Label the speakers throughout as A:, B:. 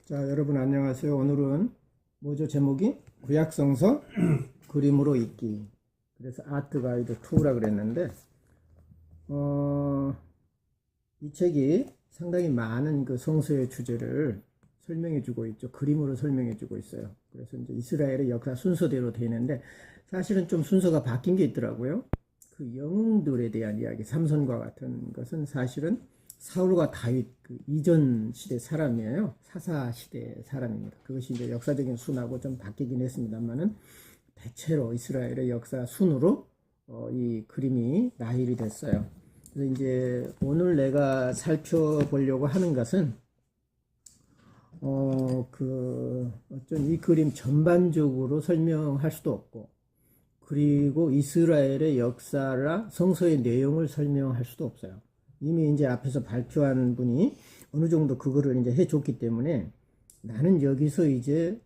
A: 자, 여러분 안녕하세요. 오늘은 뭐죠? 제목이 구약성서 그림으로 읽기. 그래서 아트 가이드 2라 그랬는데 이 책이 상당히 많은 그 성서의 주제를 설명해 주고 있죠. 그림으로 설명해 주고 있어요. 그래서 이제 이스라엘의 역사 순서대로 되어 있는데 사실은 좀 순서가 바뀐 게 있더라고요. 그 영웅들에 대한 이야기, 삼손과 같은 것은 사실은 사울과 다윗 그 이전 시대 사람이에요. 사사 시대 사람입니다. 그것이 이제 역사적인 순하고 좀 바뀌긴 했습니다만은 대체로 이스라엘의 역사 순으로 이 그림이 나열이 됐어요. 그래서 이제 오늘 내가 살펴보려고 하는 것은 어쩐 이 그림 전반적으로 설명할 수도 없고, 그리고 이스라엘의 역사라 성서의 내용을 설명할 수도 없어요. 이미 이제 앞에서 발표한 분이 어느 정도 그거를 이제 해줬기 때문에 나는 여기서 이제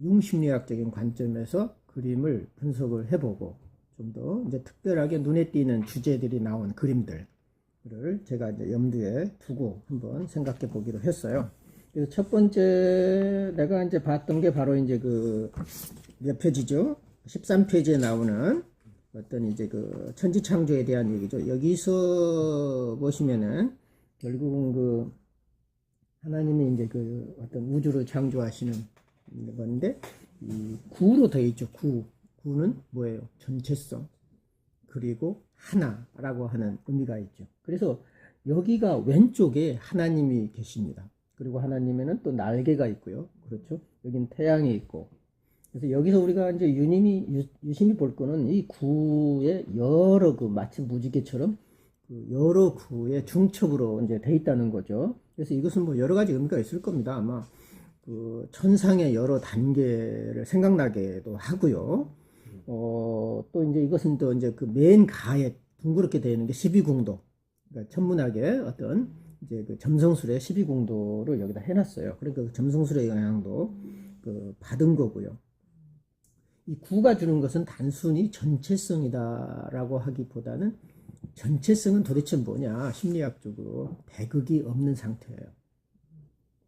A: 융심리학적인 관점에서 그림을 분석을 해보고 좀 더 이제 특별하게 눈에 띄는 주제들이 나온 그림들을 제가 이제 염두에 두고 한번 생각해 보기로 했어요. 그래서 첫 번째 내가 이제 봤던 게 바로 이제 그 몇 페이지죠? 13페이지에 나오는 어떤 이제 그 천지창조에 대한 얘기죠. 여기서 보시면은 결국은 그 하나님이 이제 그 어떤 우주를 창조하시는 건데 이 구로 되어 있죠. 구는 뭐예요? 전체성 그리고 하나라고 하는 의미가 있죠. 그래서 여기가 왼쪽에 하나님이 계십니다. 그리고 하나님에는 또 날개가 있고요. 그렇죠? 여기는 태양이 있고. 그래서 여기서 우리가 이제 유심히 볼 거는 이 구의 여러 그 마치 무지개처럼 그 여러 구의 중첩으로 이제 돼 있다는 거죠. 그래서 이것은 뭐 여러 가지 의미가 있을 겁니다. 아마 그 천상의 여러 단계를 생각나게도 하고요. 또 이제 이것은 또 이제 그 맨 가에 둥그렇게 되어 있는 게 12궁도. 그러니까 천문학의 어떤 이제 그 점성술의 12궁도를 여기다 해놨어요. 그러니까 그 점성술의 영향도 그 받은 거고요. 이 구가 주는 것은 단순히 전체성이다라고 하기보다는 전체성은 도대체 뭐냐, 심리학적으로 대극이 없는 상태예요.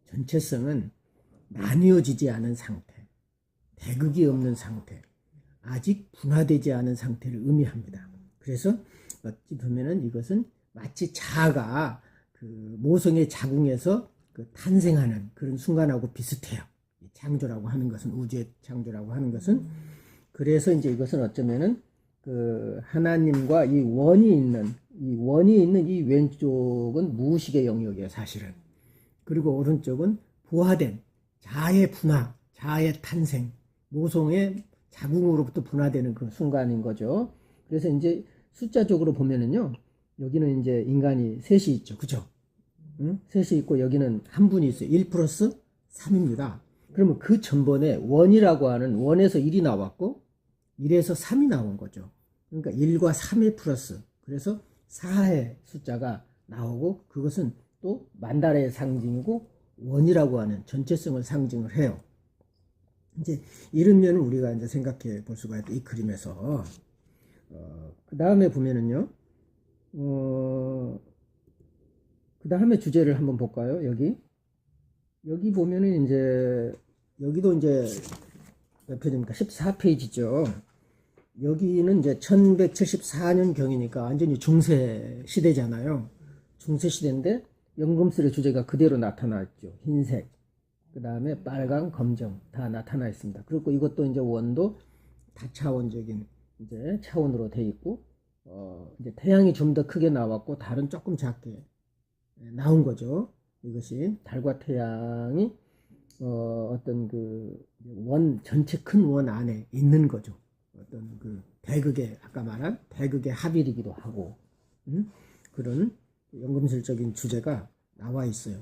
A: 전체성은 나뉘어지지 않은 상태, 대극이 없는 상태, 아직 분화되지 않은 상태를 의미합니다. 그래서 어찌 보면은 이것은 마치 자아가 그 모성의 자궁에서 그 탄생하는 그런 순간하고 비슷해요. 창조라고 하는 것은, 우주의 창조라고 하는 것은. 그래서 이제 이것은 어쩌면은 그 하나님과 이 원이 있는 이 왼쪽은 무의식의 영역이에요, 사실은. 그리고 오른쪽은 부화된 자아의 분화, 자아의 탄생, 모성의 자궁으로부터 분화되는 그런 순간인 거죠. 그래서 이제 숫자적으로 보면은요, 여기는 이제 인간이 셋이 있죠, 그죠? 응? 셋이 있고 여기는 한 분이 있어요. 1 플러스 3입니다. 그러면 그 전번에 원이라고 하는 원에서 1이 나왔고 1에서 3이 나온 거죠. 그러니까 1과 3의 플러스. 그래서 4의 숫자가 나오고 그것은 또 만달의 상징이고 원이라고 하는 전체성을 상징을 해요. 이제 이런 면을 우리가 이제 생각해 볼 수가 있다. 이 그림에서. 그 다음에 보면은요. 그 다음에 주제를 한번 볼까요? 여기 보면은 이제 여기도 이제 몇 페이지입니까? 14페이지죠. 여기는 이제 1174년 경이니까 완전히 중세 시대잖아요. 중세 시대인데 연금술의 주제가 그대로 나타나 있죠. 흰색, 그 다음에 빨강, 검정 다 나타나 있습니다. 그리고 이것도 이제 원도 다차원적인 이제 차원으로 돼 있고, 이제 태양이 좀 더 크게 나왔고 달은 조금 작게 나온 거죠. 이것이 달과 태양이 어떤 그 원 전체 큰 원 안에 있는 거죠. 어떤 그 대극의 아까 말한 대극의 합일이기도 하고 그런 연금술적인 주제가 나와 있어요.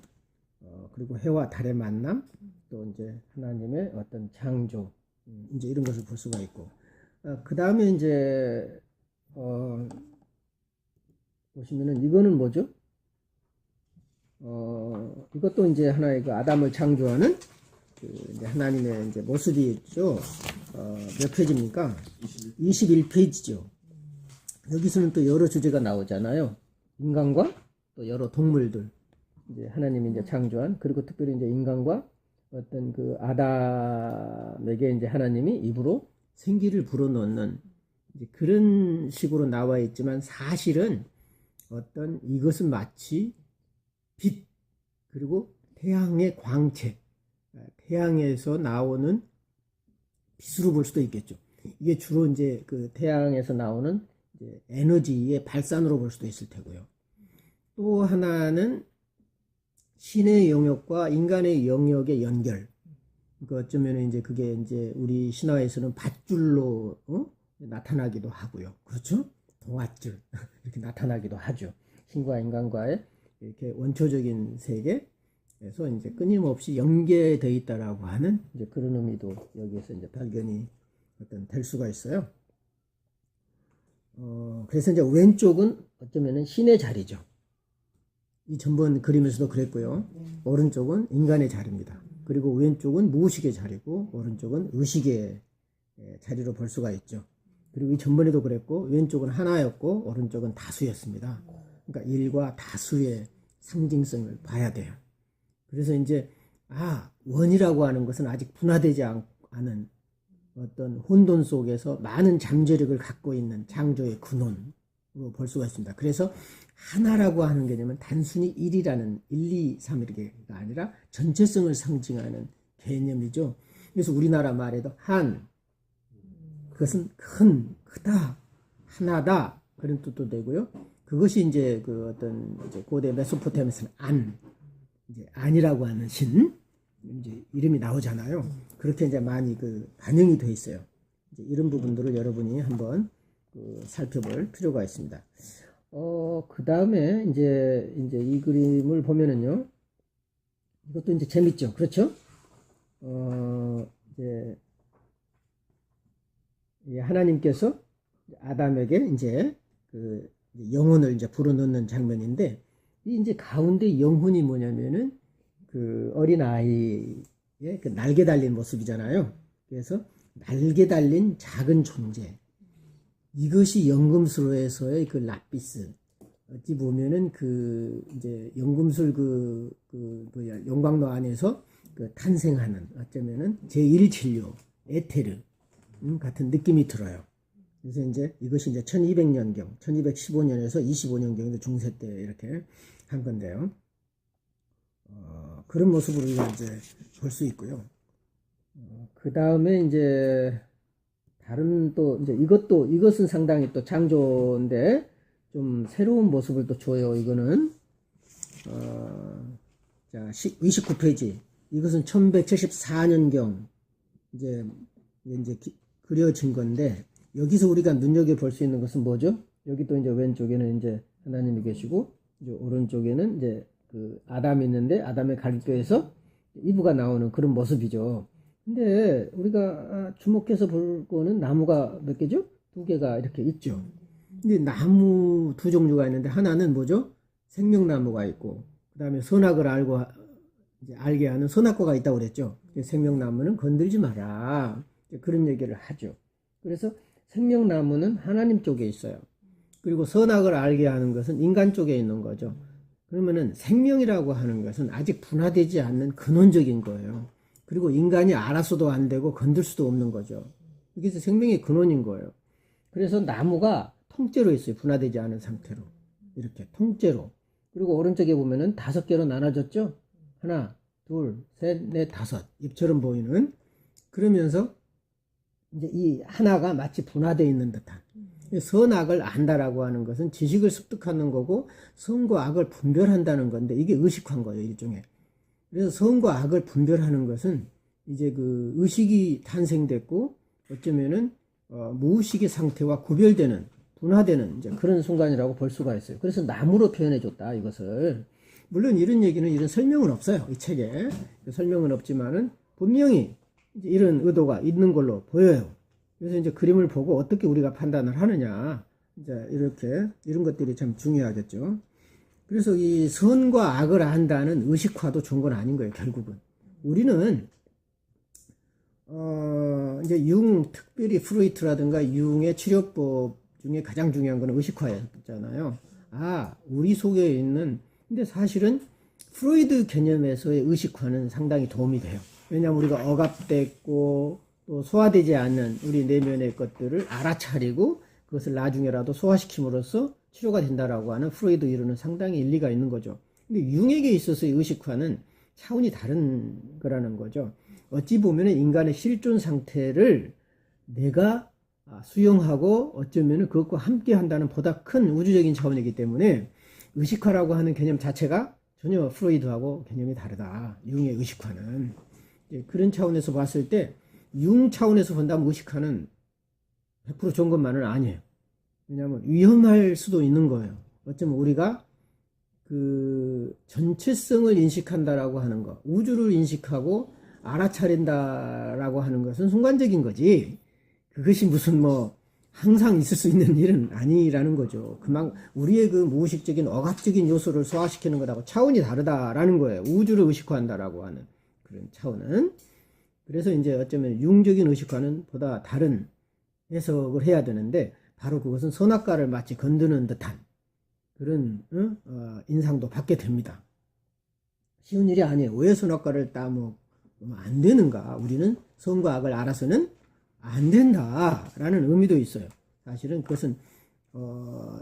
A: 그리고 해와 달의 만남, 또 이제 하나님의 어떤 창조, 이제 이런 것을 볼 수가 있고, 그 다음에 이제 보시면은 이거는 뭐죠? 이것도 이제 하나의 그 아담을 창조하는 그 이제 하나님의 이제 모습이 있죠. 몇 페이지입니까? 21페이지죠. 여기서는 또 여러 주제가 나오잖아요. 인간과 또 여러 동물들. 이제 하나님이 이제 창조한, 그리고 특별히 이제 인간과 어떤 그 아담에게 이제 하나님이 입으로 생기를 불어넣는 이제 그런 식으로 나와 있지만, 사실은 어떤 이것은 마치 빛, 그리고 태양의 광채, 태양에서 나오는 빛으로 볼 수도 있겠죠. 이게 주로 이제 그 태양에서 나오는 이제 에너지의 발산으로 볼 수도 있을 테고요. 또 하나는 신의 영역과 인간의 영역의 연결. 그 어쩌면 이제 그게 이제 우리 신화에서는 밧줄로 나타나기도 하고요. 그렇죠? 동아줄 이렇게 나타나기도 하죠. 신과 인간과의 이렇게 원초적인 세계에서 이제 끊임없이 연계되어 있다라고 하는 이제 그런 의미도 여기에서 이제 발견이 어떤 될 수가 있어요. 그래서 이제 왼쪽은 어쩌면은 신의 자리죠. 이 전번 그림에서도 그랬고요. 오른쪽은 인간의 자리입니다. 그리고 왼쪽은 무의식의 자리고, 오른쪽은 의식의 자리로 볼 수가 있죠. 그리고 이 전번에도 그랬고, 왼쪽은 하나였고 오른쪽은 다수였습니다. 그러니까 일과 다수의 상징성을 봐야 돼요. 그래서 이제 원이라고 하는 것은 아직 분화되지 않은 어떤 혼돈 속에서 많은 잠재력을 갖고 있는 창조의 근원으로 볼 수가 있습니다. 그래서 하나라고 하는 개념은 단순히 1이라는 1, 2, 3 이렇게가 아니라 전체성을 상징하는 개념이죠. 그래서 우리나라 말에도 한, 그것은 큰, 크다, 하나다 그런 뜻도 되고요. 그것이 이제 그 어떤 이제 고대 메소포타미아에서는 이제 안이라고 하는 신 이제 이름이 나오잖아요. 그렇게 이제 많이 그 반영이 돼 있어요. 이제 이런 부분들을 여러분이 한번 살펴볼 필요가 있습니다. 그 다음에 이제 이 그림을 보면은요, 이것도 이제 재밌죠. 그렇죠? 이제 하나님께서 아담에게 이제 그 영혼을 이제 불어넣는 장면인데, 이 이제 가운데 영혼이 뭐냐면은 그 어린 아이의 그 날개 달린 모습이잖아요. 그래서 날개 달린 작은 존재. 이것이 연금술에서의 그 라피스. 어찌 보면은 그 이제 연금술 용광로 안에서 그 탄생하는 어쩌면은 제1진료 에테르 같은 느낌이 들어요. 그래서 이제 이것이 이제 1200년경, 1215년에서 25년경의 중세 때 이렇게 한 건데요. 그런 모습으로 이제 볼 수 있고요. 그 다음에 이제 다른 또 이제 이것은 상당히 또 창조인데 좀 새로운 모습을 또 줘요. 이거는 자 29페이지. 이것은 1174년경 이제 그려진 건데, 여기서 우리가 눈여겨 볼 수 있는 것은 뭐죠? 여기 또 이제 왼쪽에는 이제 하나님이 계시고, 이제 오른쪽에는 이제 그 아담이 있는데, 아담의 갈뼈에서 이브가 나오는 그런 모습이죠. 근데 우리가 주목해서 볼 거는 나무가 몇 개죠? 2개가 이렇게 있죠. 근데 나무 2종류가 있는데, 하나는 뭐죠? 생명나무가 있고, 그 다음에 선악을 알게 하는 선악과가 있다고 그랬죠. 생명나무는 건들지 마라. 그런 얘기를 하죠. 그래서 생명나무는 하나님 쪽에 있어요. 그리고 선악을 알게 하는 것은 인간 쪽에 있는 거죠. 그러면은 생명이라고 하는 것은 아직 분화되지 않는 근원적인 거예요. 그리고 인간이 알아서도 안 되고 건들 수도 없는 거죠. 이게 생명의 근원인 거예요. 그래서 나무가 통째로 있어요. 분화되지 않은 상태로. 이렇게 통째로. 그리고 오른쪽에 보면은 5개로 나눠졌죠. 하나, 둘, 셋, 넷, 5. 잎처럼 보이는. 그러면서 이제 이 하나가 마치 분화되어 있는 듯한. 선악을 안다라고 하는 것은 지식을 습득하는 거고, 선과 악을 분별한다는 건데, 이게 의식한 거예요, 일종의. 그래서 선과 악을 분별하는 것은 이제 그 의식이 탄생됐고, 어쩌면은 무의식의 상태와 구별되는, 분화되는 이제 그런 순간이라고 볼 수가 있어요. 그래서 나무로 표현해 줬다, 이것을. 물론 이런 얘기는, 이런 설명은 없어요, 이 책에. 설명은 없지만은 분명히 이제 이런 의도가 있는 걸로 보여요. 그래서 이제 그림을 보고 어떻게 우리가 판단을 하느냐, 이제 이렇게 이런 것들이 참 중요하겠죠. 그래서 이 선과 악을 안다는 의식화도 좋은 건 아닌 거예요. 결국은 우리는 이제 특별히 프로이트라든가 융의 치료법 중에 가장 중요한 건 의식화였잖아요. 우리 속에 있는, 근데 사실은 프로이드 개념에서의 의식화는 상당히 도움이 돼요. 왜냐하면 우리가 억압됐고 또 소화되지 않는 우리 내면의 것들을 알아차리고 그것을 나중에라도 소화시킴으로써 치료가 된다라고 하는 프로이드 이론은 상당히 일리가 있는 거죠. 근데 융에게 있어서의 의식화는 차원이 다른 거라는 거죠. 어찌 보면 인간의 실존 상태를 내가 수용하고 어쩌면 그것과 함께 한다는 보다 큰 우주적인 차원이기 때문에 의식화라고 하는 개념 자체가 전혀 프로이드하고 개념이 다르다. 융의 의식화는. 그런 차원에서 봤을 때 융 차원에서 본다면 의식화는 100% 좋은 것만은 아니에요. 왜냐하면 위험할 수도 있는 거예요. 어쩌면 우리가 그 전체성을 인식한다라고 하는 것, 우주를 인식하고 알아차린다라고 하는 것은 순간적인 거지. 그것이 무슨 뭐 항상 있을 수 있는 일은 아니라는 거죠. 우리의 그 무의식적인 억압적인 요소를 소화시키는 것하고 차원이 다르다라는 거예요. 우주를 의식화한다라고 하는 그런 차원은. 그래서 이제 어쩌면 융적인 의식화는 보다 다른 해석을 해야 되는데 바로 그것은 선악과를 마치 건드는 듯한 그런 인상도 받게 됩니다. 쉬운 일이 아니에요. 왜 선악과를 따먹으면 안 되는가? 우리는 선과 악을 알아서는 안 된다라는 의미도 있어요. 사실은 그것은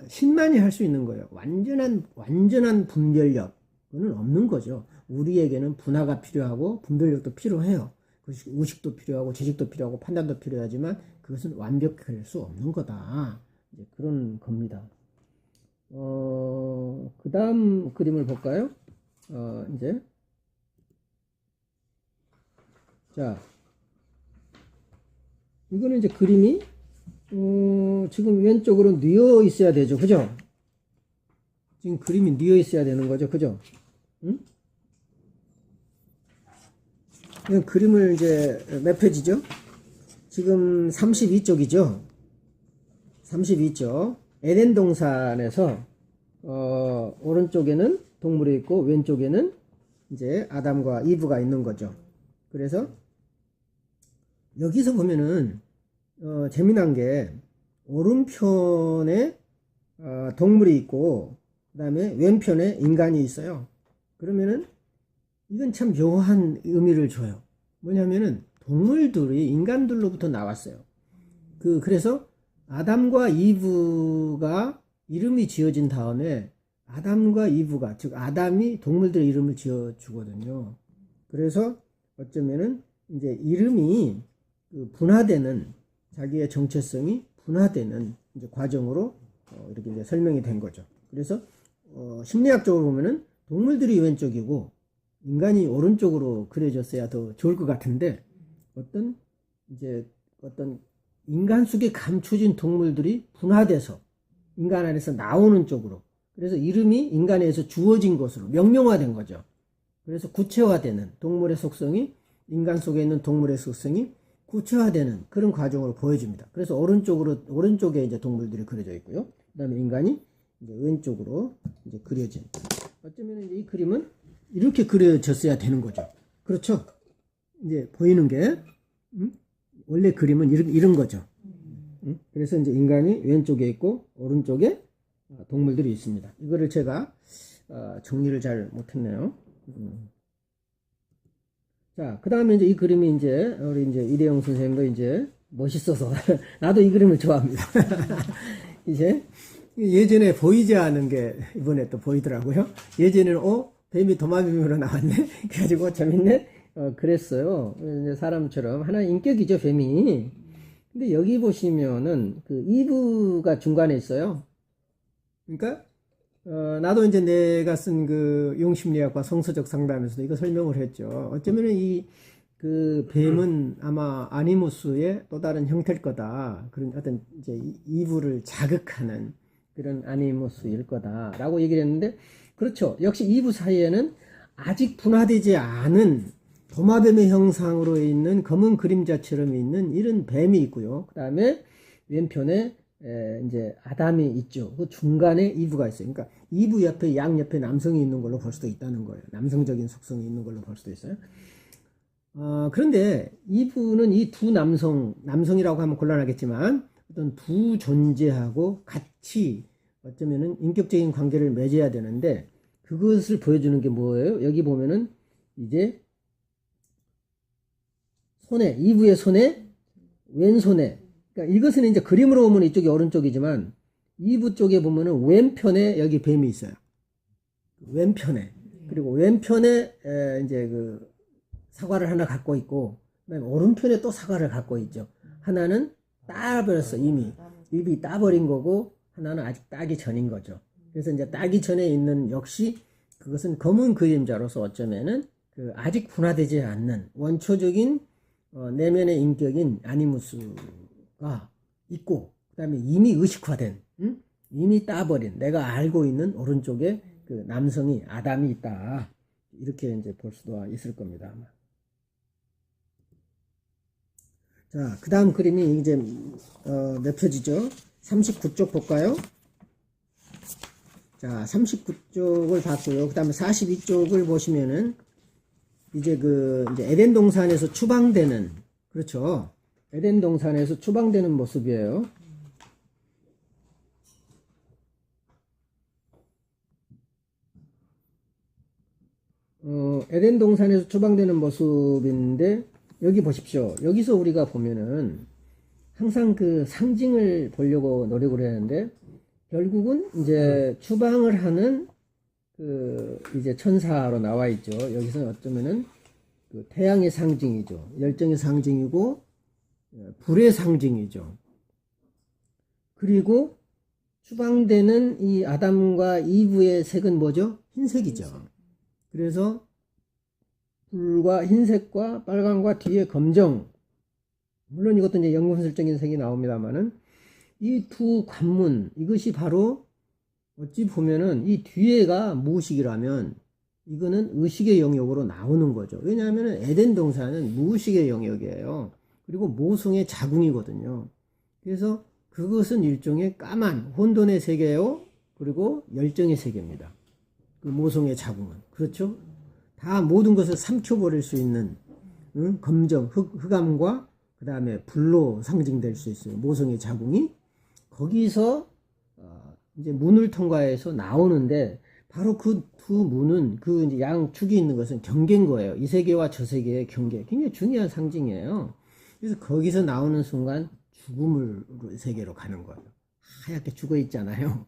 A: 신만이 할 수 있는 거예요. 완전한 분별력은 없는 거죠. 우리에게는 분화가 필요하고 분별력도 필요해요. 의식도 필요하고 지식도 필요하고 판단도 필요하지만 그것은 완벽할 수 없는 거다. 이제 그런 겁니다. 그 다음 그림을 볼까요? 이제 자, 이거는 이제 그림이 지금 왼쪽으로 뉘어 있어야 되죠, 그죠? 지금 그림이 뉘어 있어야 되는 거죠, 그죠? 응? 이 그림을 이제 몇 페이지죠? 지금 32쪽이죠. 32쪽. 에덴 동산에서 오른쪽에는 동물이 있고 왼쪽에는 이제 아담과 이브가 있는 거죠. 그래서 여기서 보면은 재미난 게 오른편에 동물이 있고 그 다음에 왼편에 인간이 있어요. 그러면은 이건 참 묘한 의미를 줘요. 뭐냐면은 동물들이 인간들로부터 나왔어요. 그래서 아담과 이브가 이름이 지어진 다음에 아담과 이브가, 즉 아담이 동물들의 이름을 지어 주거든요. 그래서 어쩌면은 이제 이름이 분화되는, 자기의 정체성이 분화되는 이제 과정으로 이렇게 이제 설명이 된 거죠. 그래서 심리학적으로 보면은 동물들이 왼쪽이고 인간이 오른쪽으로 그려졌어야 더 좋을 것 같은데 어떤 인간 속에 감춰진 동물들이 분화돼서 인간 안에서 나오는 쪽으로, 그래서 이름이 인간에서 주어진 것으로 명명화된 거죠. 그래서 구체화되는 동물의 속성이 인간 속에 있는 동물의 속성이 구체화되는 그런 과정으로 보여집니다. 그래서 오른쪽에 이제 동물들이 그려져 있고요. 그 다음에 인간이 이제 왼쪽으로 이제 그려진. 어쩌면 이제 이 그림은 이렇게 그려졌어야 되는 거죠. 그렇죠? 이제 보이는 게, 원래 그림은 이런 거죠. 그래서 이제 인간이 왼쪽에 있고, 오른쪽에 동물들이 있습니다. 이거를 제가, 정리를 잘 못했네요. 자, 그 다음에 이제 이 그림이 이제, 우리 이제 이대영 선생님도 이제 멋있어서, 나도 이 그림을 좋아합니다. 이제, 예전에 보이지 않은 게 이번에 또 보이더라고요. 예전에는, 뱀이 도마뱀으로 나왔네? 그래가지고 재밌네? 그랬어요. 이제 사람처럼. 하나의 인격이죠, 뱀이. 근데 여기 보시면은, 이브가 중간에 있어요. 그러니까, 나도 이제 내가 쓴 용심리학과 성서적 상담에서도 이거 설명을 했죠. 어쩌면은 뱀은 아마 아니무스의 또 다른 형태일 거다. 그런 어떤 이제 이브를 자극하는 그런 아니무스일 거다라고 얘기를 했는데, 그렇죠. 역시 이브 사이에는 아직 분화되지 않은 도마뱀의 형상으로 있는 검은 그림자처럼 있는 이런 뱀이 있고요. 그 다음에 왼편에 이제 아담이 있죠. 그 중간에 이브가 있어요. 그러니까 이브 옆에 양 옆에 남성이 있는 걸로 볼 수도 있다는 거예요. 남성적인 속성이 있는 걸로 볼 수도 있어요. 그런데 이브는 이 두 남성이라고 하면 곤란하겠지만 어떤 두 존재하고 같이 어쩌면은 인격적인 관계를 맺어야 되는데 그것을 보여주는 게 뭐예요? 여기 보면은 이제 손에, 이브의 손에, 왼손에. 그러니까 이것은 이제 그림으로 보면 이쪽이 오른쪽이지만 이브 쪽에 보면은 왼편에 여기 뱀이 있어요. 왼편에. 그리고 왼편에 이제 그 사과를 하나 갖고 있고, 그다음에 오른편에 또 사과를 갖고 있죠. 하나는 따버렸어, 이미. 입이 따버린 거고, 하나는 아직 따기 전인 거죠. 그래서 이제 따기 전에 있는 역시 그것은 검은 그림자로서 어쩌면은 그 아직 분화되지 않는 원초적인 내면의 인격인 아니무스가 있고, 그 다음에 이미 의식화된, 이미 따버린, 내가 알고 있는 오른쪽에 그 남성이 아담이 있다. 이렇게 이제 볼 수도 있을 겁니다. 아마. 자, 그 다음 그림이 이제 몇 표지죠? 39쪽 볼까요? 자, 39쪽을 봤고요. 그 다음에 42쪽을 보시면은 이제 이제 에덴 동산에서 추방되는, 그렇죠. 에덴 동산에서 추방되는 모습이에요. 에덴 동산에서 추방되는 모습인데, 여기 보십시오. 여기서 우리가 보면은 항상 그 상징을 보려고 노력을 했는데, 결국은 이제 추방을 하는 그 이제 천사로 나와 있죠. 여기서는 어쩌면은 그 태양의 상징이죠. 열정의 상징이고, 불의 상징이죠. 그리고 추방되는 이 아담과 이브의 색은 뭐죠? 흰색이죠. 그래서 불과 흰색과 빨강과 뒤에 검정, 물론 이것도 이제 연금술적인 색이 나옵니다만은 이 두 관문, 이것이 바로 어찌 보면은 이 뒤에가 무의식이라면 이거는 의식의 영역으로 나오는 거죠. 왜냐하면 에덴 동산은 무의식의 영역이에요. 그리고 모성의 자궁이거든요. 그래서 그것은 일종의 까만 혼돈의 세계요. 그리고 열정의 세계입니다. 그 모성의 자궁은. 그렇죠? 다 모든 것을 삼켜버릴 수 있는 검정, 흑암과 그 다음에 불로 상징될 수 있어요. 모성의 자궁이. 거기서 이제 문을 통과해서 나오는데 바로 그 두 문은 그 이제 양축이 있는 것은 경계인 거예요. 이 세계와 저 세계의 경계. 굉장히 중요한 상징이에요. 그래서 거기서 나오는 순간 죽음을 세계로 가는 거예요. 하얗게 죽어 있잖아요.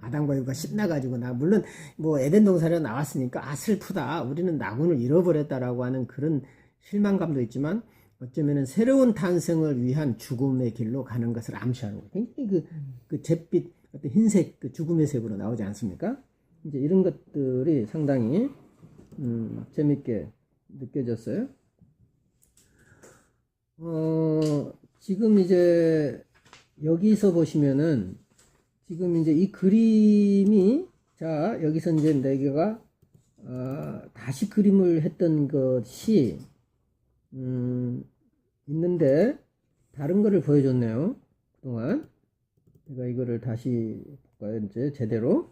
A: 아담과 이브가 신나가지고 물론 뭐 에덴 동산에 나왔으니까 슬프다. 우리는 낙원을 잃어버렸다라고 하는 그런 실망감도 있지만 어쩌면은 새로운 탄생을 위한 죽음의 길로 가는 것을 암시하는 거예요. 굉장히 그 잿빛 어떤 흰색 그 죽음의 색으로 나오지 않습니까? 이제 이런 것들이 상당히 재밌게 느껴졌어요. 지금 이제 여기서 보시면은 지금 이제 이 그림이 자 여기서 이제 내가 다시 그림을 했던 것이 있는데 다른 거를 보여줬네요. 그동안 제가 이거를 다시 볼까요? 이제 제대로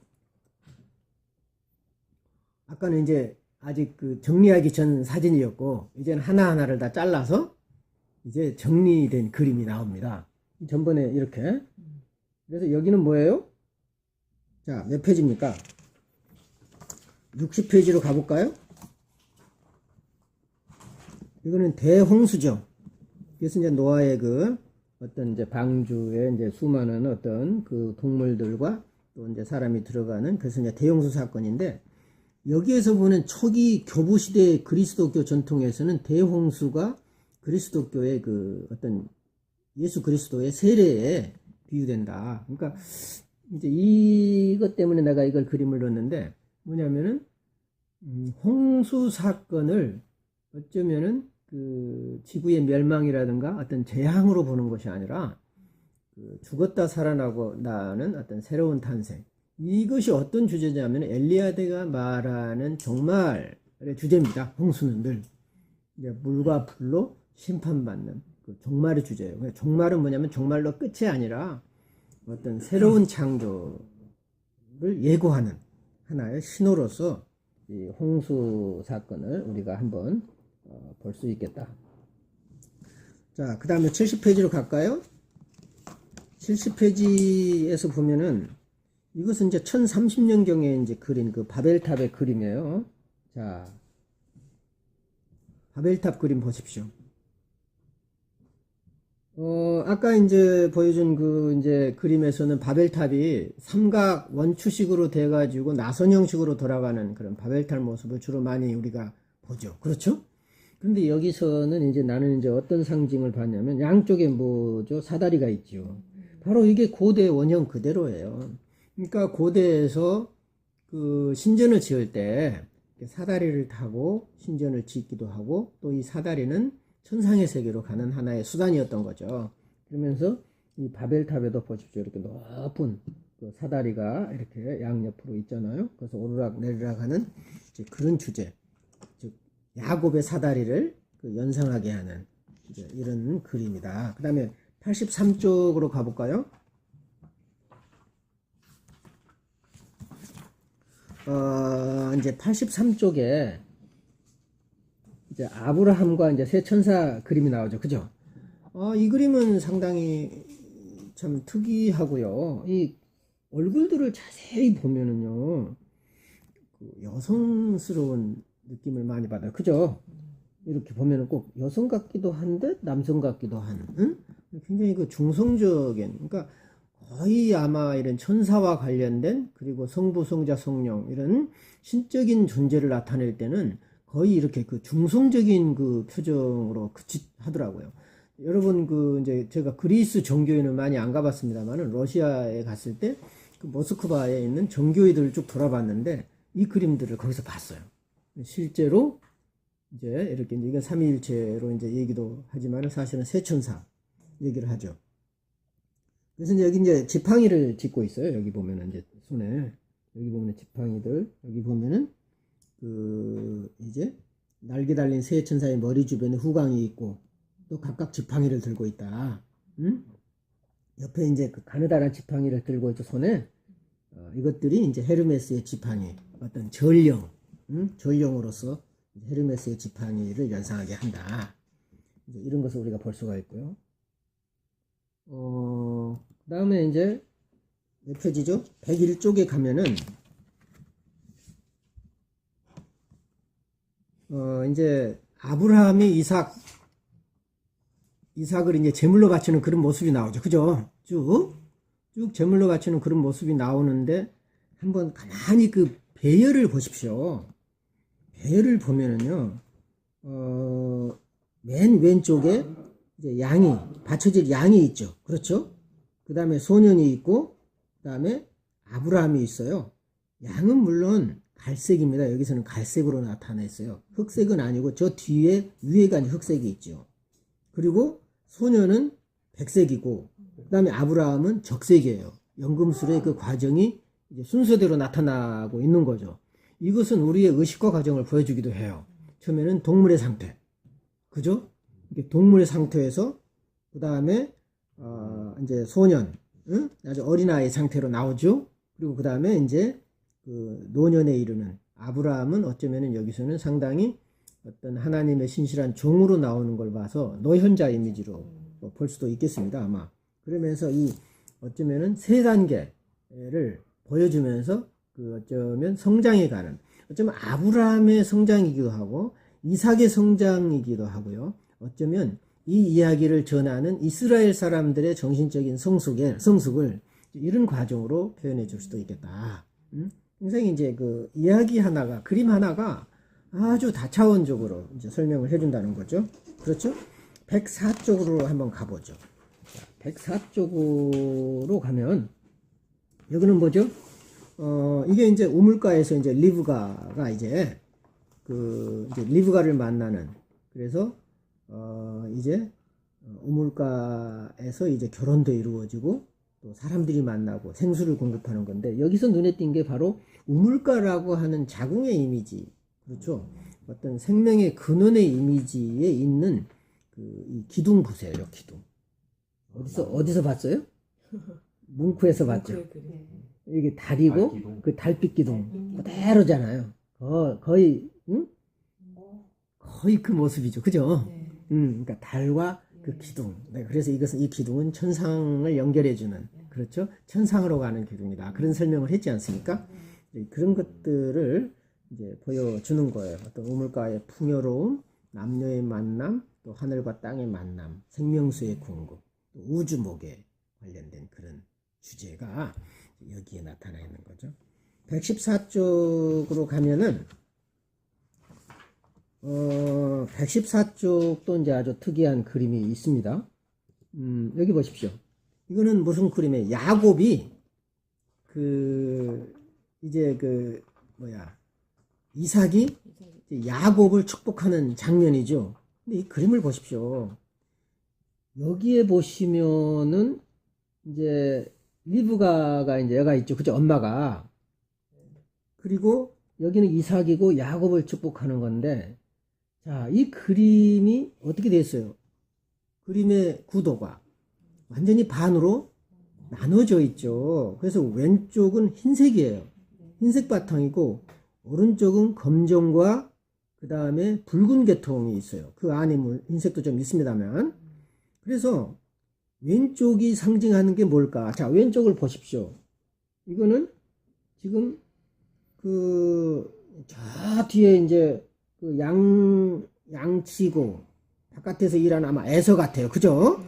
A: 아까는 이제 아직 그 정리하기 전 사진이었고 이제는 하나하나를 다 잘라서 이제 정리된 그림이 나옵니다. 전번에 이렇게. 그래서 여기는 뭐예요? 자, 몇 페이지입니까? 60페이지로 가볼까요? 이거는 대홍수죠. 그래서 이제 노아의 그 어떤 이제 방주에 이제 수많은 어떤 그 동물들과 또 이제 사람이 들어가는 그래서 이제 대홍수 사건인데 여기에서 보는 초기 교부시대 그리스도교 전통에서는 대홍수가 그리스도교의 그 어떤 예수 그리스도의 세례에 비유된다. 그러니까 이제 이것 때문에 내가 이걸 그림을 넣었는데 뭐냐면은 홍수 사건을 어쩌면은 그 지구의 멸망이라든가 어떤 재앙으로 보는 것이 아니라 그 죽었다 살아나는 어떤 새로운 탄생. 이것이 어떤 주제냐면 엘리야드가 말하는 종말의 주제입니다. 홍수는 늘 이제 물과 불로 심판받는 그 종말의 주제예요. 종말은 뭐냐면 종말로 끝이 아니라 어떤 새로운 창조를 예고하는 하나의 신호로서 이 홍수 사건을 우리가 한번 볼 수 있겠다. 자, 그 다음에 70페이지로 갈까요? 70페이지에서 보면은 이것은 이제 1030년경에 이제 그린 그 바벨탑의 그림이에요. 자, 바벨탑 그림 보십시오. 아까 이제 보여준 그 이제 그림에서는 바벨탑이 삼각 원추식으로 돼가지고 나선 형식으로 돌아가는 그런 바벨탑 모습을 주로 많이 우리가 보죠. 그렇죠? 그런데 여기서는 이제 나는 이제 어떤 상징을 봤냐면 양쪽에 뭐죠? 사다리가 있죠. 바로 이게 고대 원형 그대로예요. 그러니까 고대에서 그 신전을 지을 때 사다리를 타고 신전을 짓기도 하고 또 이 사다리는 천상의 세계로 가는 하나의 수단이었던 거죠. 그러면서 이 바벨탑에도 보십시오. 이렇게 높은 그 사다리가 이렇게 양옆으로 있잖아요. 그래서 오르락 내리락 하는 이제 그런 주제. 즉, 야곱의 사다리를 그 연상하게 하는 이제 이런 그림이다. 그 다음에 83쪽으로 가볼까요? 이제 83쪽에 이제 아브라함과 이제 세 천사 그림이 나오죠. 그죠? 이 그림은 상당히 참 특이하고요. 이 얼굴들을 자세히 보면은요, 그 여성스러운 느낌을 많이 받아요. 그죠? 이렇게 보면은 꼭 여성 같기도 한데 남성 같기도 한, 응? 굉장히 그 중성적인, 그러니까 거의 아마 이런 천사와 관련된 그리고 성부, 성자, 성령 이런 신적인 존재를 나타낼 때는 거의 이렇게 그 중성적인 그 표정으로 하더라고요. 여러분 그 이제 제가 그리스 정교회는 많이 안 가봤습니다만은 러시아에 갔을 때 그 모스크바에 있는 정교회들을 쭉 돌아봤는데 이 그림들을 거기서 봤어요. 실제로 이제 이렇게 이건 삼위일체로 이제 얘기도 하지만은 사실은 세천사 얘기를 하죠. 그래서 이제 여기 이제 지팡이를 짚고 있어요. 여기 보면은 이제 손에 여기 보면은 지팡이들 여기 보면은 그 이제 날개 달린 세 천사의 머리 주변에 후광이 있고 또 각각 지팡이를 들고 있다. 응? 옆에 이제 그 가느다란 지팡이를 들고 있죠 손에. 이것들이 이제 헤르메스의 지팡이, 어떤 전령, 전령으로서 헤르메스의 지팡이를 연상하게 한다. 이제 이런 것을 우리가 볼 수가 있고요. 그 다음에 이제 몇 페이지죠? 101쪽에 가면은 이제 아브라함이 이삭을 이제 제물로 바치는 그런 모습이 나오죠. 그죠? 쭉 제물로 바치는 그런 모습이 나오는데 한번 가만히 그 배열을 보십시오. 배열을 보면은요, 맨 왼쪽에 이제 받쳐질 양이 있죠. 그렇죠? 그 다음에 소년이 있고, 그 다음에 아브라함이 있어요. 양은 물론 갈색입니다. 여기서는 갈색으로 나타냈어요. 흑색은 아니고 저 뒤에 위에가 흑색이 있죠. 그리고 소년은 백색이고 그 다음에 아브라함은 적색이에요. 연금술의 그 과정이 이제 순서대로 나타나고 있는 거죠. 이것은 우리의 의식과 과정을 보여주기도 해요. 처음에는 동물의 상태, 그죠? 동물의 상태에서 그 다음에 이제 소년, 응? 아주 어린아이 상태로 나오죠. 그리고 그 다음에 이제 그 노년에 이르는 아브라함은 어쩌면은 여기서는 상당히 어떤 하나님의 신실한 종으로 나오는 걸 봐서 노현자 이미지로 볼 수도 있겠습니다. 아마 그러면서 이 어쩌면은 세 단계를 보여주면서 그 어쩌면 성장해 가는, 어쩌면 아브라함의 성장이기도 하고 이삭의 성장이기도 하고요. 어쩌면 이 이야기를 전하는 이스라엘 사람들의 정신적인 성숙을 이런 과정으로 표현해 줄 수도 있겠다. 굉장히 이제 그 이야기 하나가, 그림 하나가 아주 다차원적으로 이제 설명을 해준다는 거죠. 그렇죠? 104쪽으로 한번 가보죠. 104쪽으로 가면 여기는 뭐죠? 이게 이제 우물가에서 이제 리브가가 이제 이제 리브가를 만나는, 그래서 이제 우물가에서 이제 결혼도 이루어지고 또 사람들이 만나고 생수를 공급하는 건데, 여기서 눈에 띈 게 바로 우물가라고 하는 자궁의 이미지, 그렇죠? 어떤 생명의 근원의 이미지에 있는 이 기둥 보세요. 기둥 어디서 봤어요? 뭉크에서 봤죠. 이게 달이고 달기둥. 그 달빛 기둥 그대로잖아요. 거의 응? 거의 그 모습이죠. 그죠? 그러니까 달과 그 기둥. 그래서 이 기둥은 천상을 연결해주는 그렇죠? 천상으로 가는 길입니다. 그런 설명을 했지 않습니까? 그런 것들을 이제 보여주는 거예요. 어떤 우물가의 풍요로움, 남녀의 만남, 또 하늘과 땅의 만남, 생명수의 궁극, 또 우주목에 관련된 그런 주제가 여기에 나타나 있는 거죠. 114쪽으로 가면은 114쪽도 이제 아주 특이한 그림이 있습니다. 여기 보십시오. 이거는 무슨 그림이에요? 야곱이 이삭이 야곱을 축복하는 장면이죠. 근데 이 그림을 보십시오. 여기에 보시면은 이제 리브가가 이제 애가 있죠. 그죠? 엄마가. 그리고 여기는 이삭이고 야곱을 축복하는 건데, 자, 이 그림이 어떻게 됐어요? 그림의 구도가 완전히 반으로 나눠져 있죠. 그래서 왼쪽은 흰색이에요. 흰색 바탕이고 오른쪽은 검정과 그 다음에 붉은 계통이 있어요. 그 안에 흰색도 좀 있습니다만. 그래서 왼쪽이 상징하는 게 뭘까? 자, 왼쪽을 보십시오. 이거는 지금 저 뒤에 이제 양치고 바깥에서 일하는 아마 에서 같아요. 그죠?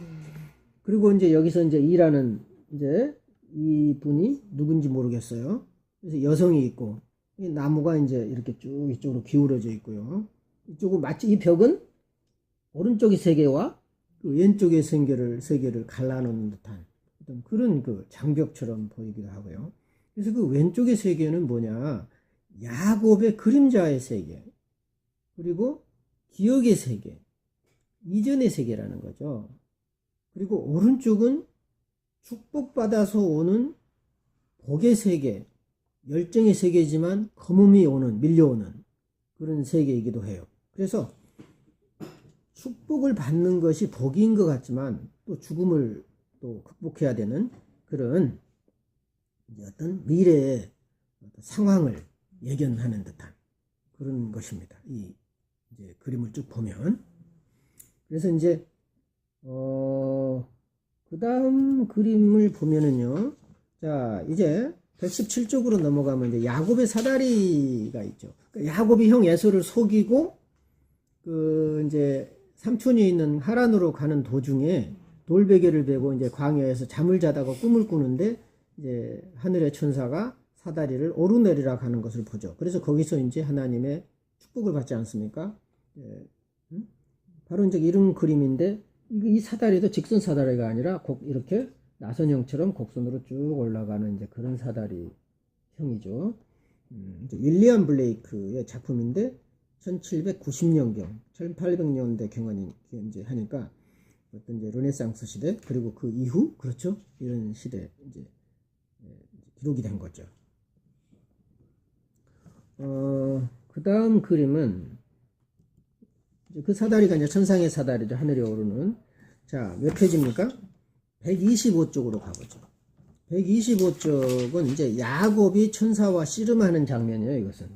A: 그리고 이제 여기서 이제 일하는 이제 이 분이 누군지 모르겠어요. 그래서 여성이 있고, 이 나무가 이제 이렇게 쭉 이쪽으로 기울어져 있고요. 이쪽은 마치 이 벽은 오른쪽의 세계와 그 왼쪽의 세계를 갈라놓는 듯한 어떤 그런 그 장벽처럼 보이기도 하고요. 그래서 그 왼쪽의 세계는 뭐냐? 야곱의 그림자의 세계, 그리고 기억의 세계, 이전의 세계라는 거죠. 그리고 오른쪽은 축복받아서 오는 복의 세계, 열정의 세계지만 거품이 밀려오는 그런 세계이기도 해요. 그래서 축복을 받는 것이 복인 것 같지만 또 죽음을 또 극복해야 되는 그런 어떤 미래의 상황을 예견하는 듯한 그런 것입니다. 이 이제 그림을 쭉 보면. 그래서 이제 그 다음 그림을 보면은요. 자, 이제 117쪽으로 넘어가면 이제 야곱의 사다리가 있죠. 그러니까 야곱이 형 에서를 속이고 이제 삼촌이 있는 하란으로 가는 도중에 돌베개를 베고 이제 광야에서 잠을 자다가 꿈을 꾸는데 이제 하늘의 천사가 사다리를 오르내리라 하는 것을 보죠. 그래서 거기서 이제 하나님의 축복을 받지 않습니까? 바로 이제 이런 그림인데 이 사다리도 직선 사다리가 아니라 이렇게 나선형처럼 곡선으로 쭉 올라가는 이제 그런 사다리형이죠. 윌리엄 블레이크의 작품인데 1790년경, 1800년대 경환이 이제 하니까 어떤 이제 르네상스 시대 그리고 그 이후 그렇죠? 이런 시대 이제 기록이 된 거죠. 그 다음 그림은 그 사다리가 이제 천상의 사다리죠. 하늘에 오르는. 자, 몇 페이지입니까? 125쪽으로 가보죠. 125쪽은 이제 야곱이 천사와 씨름하는 장면이에요. 이것은.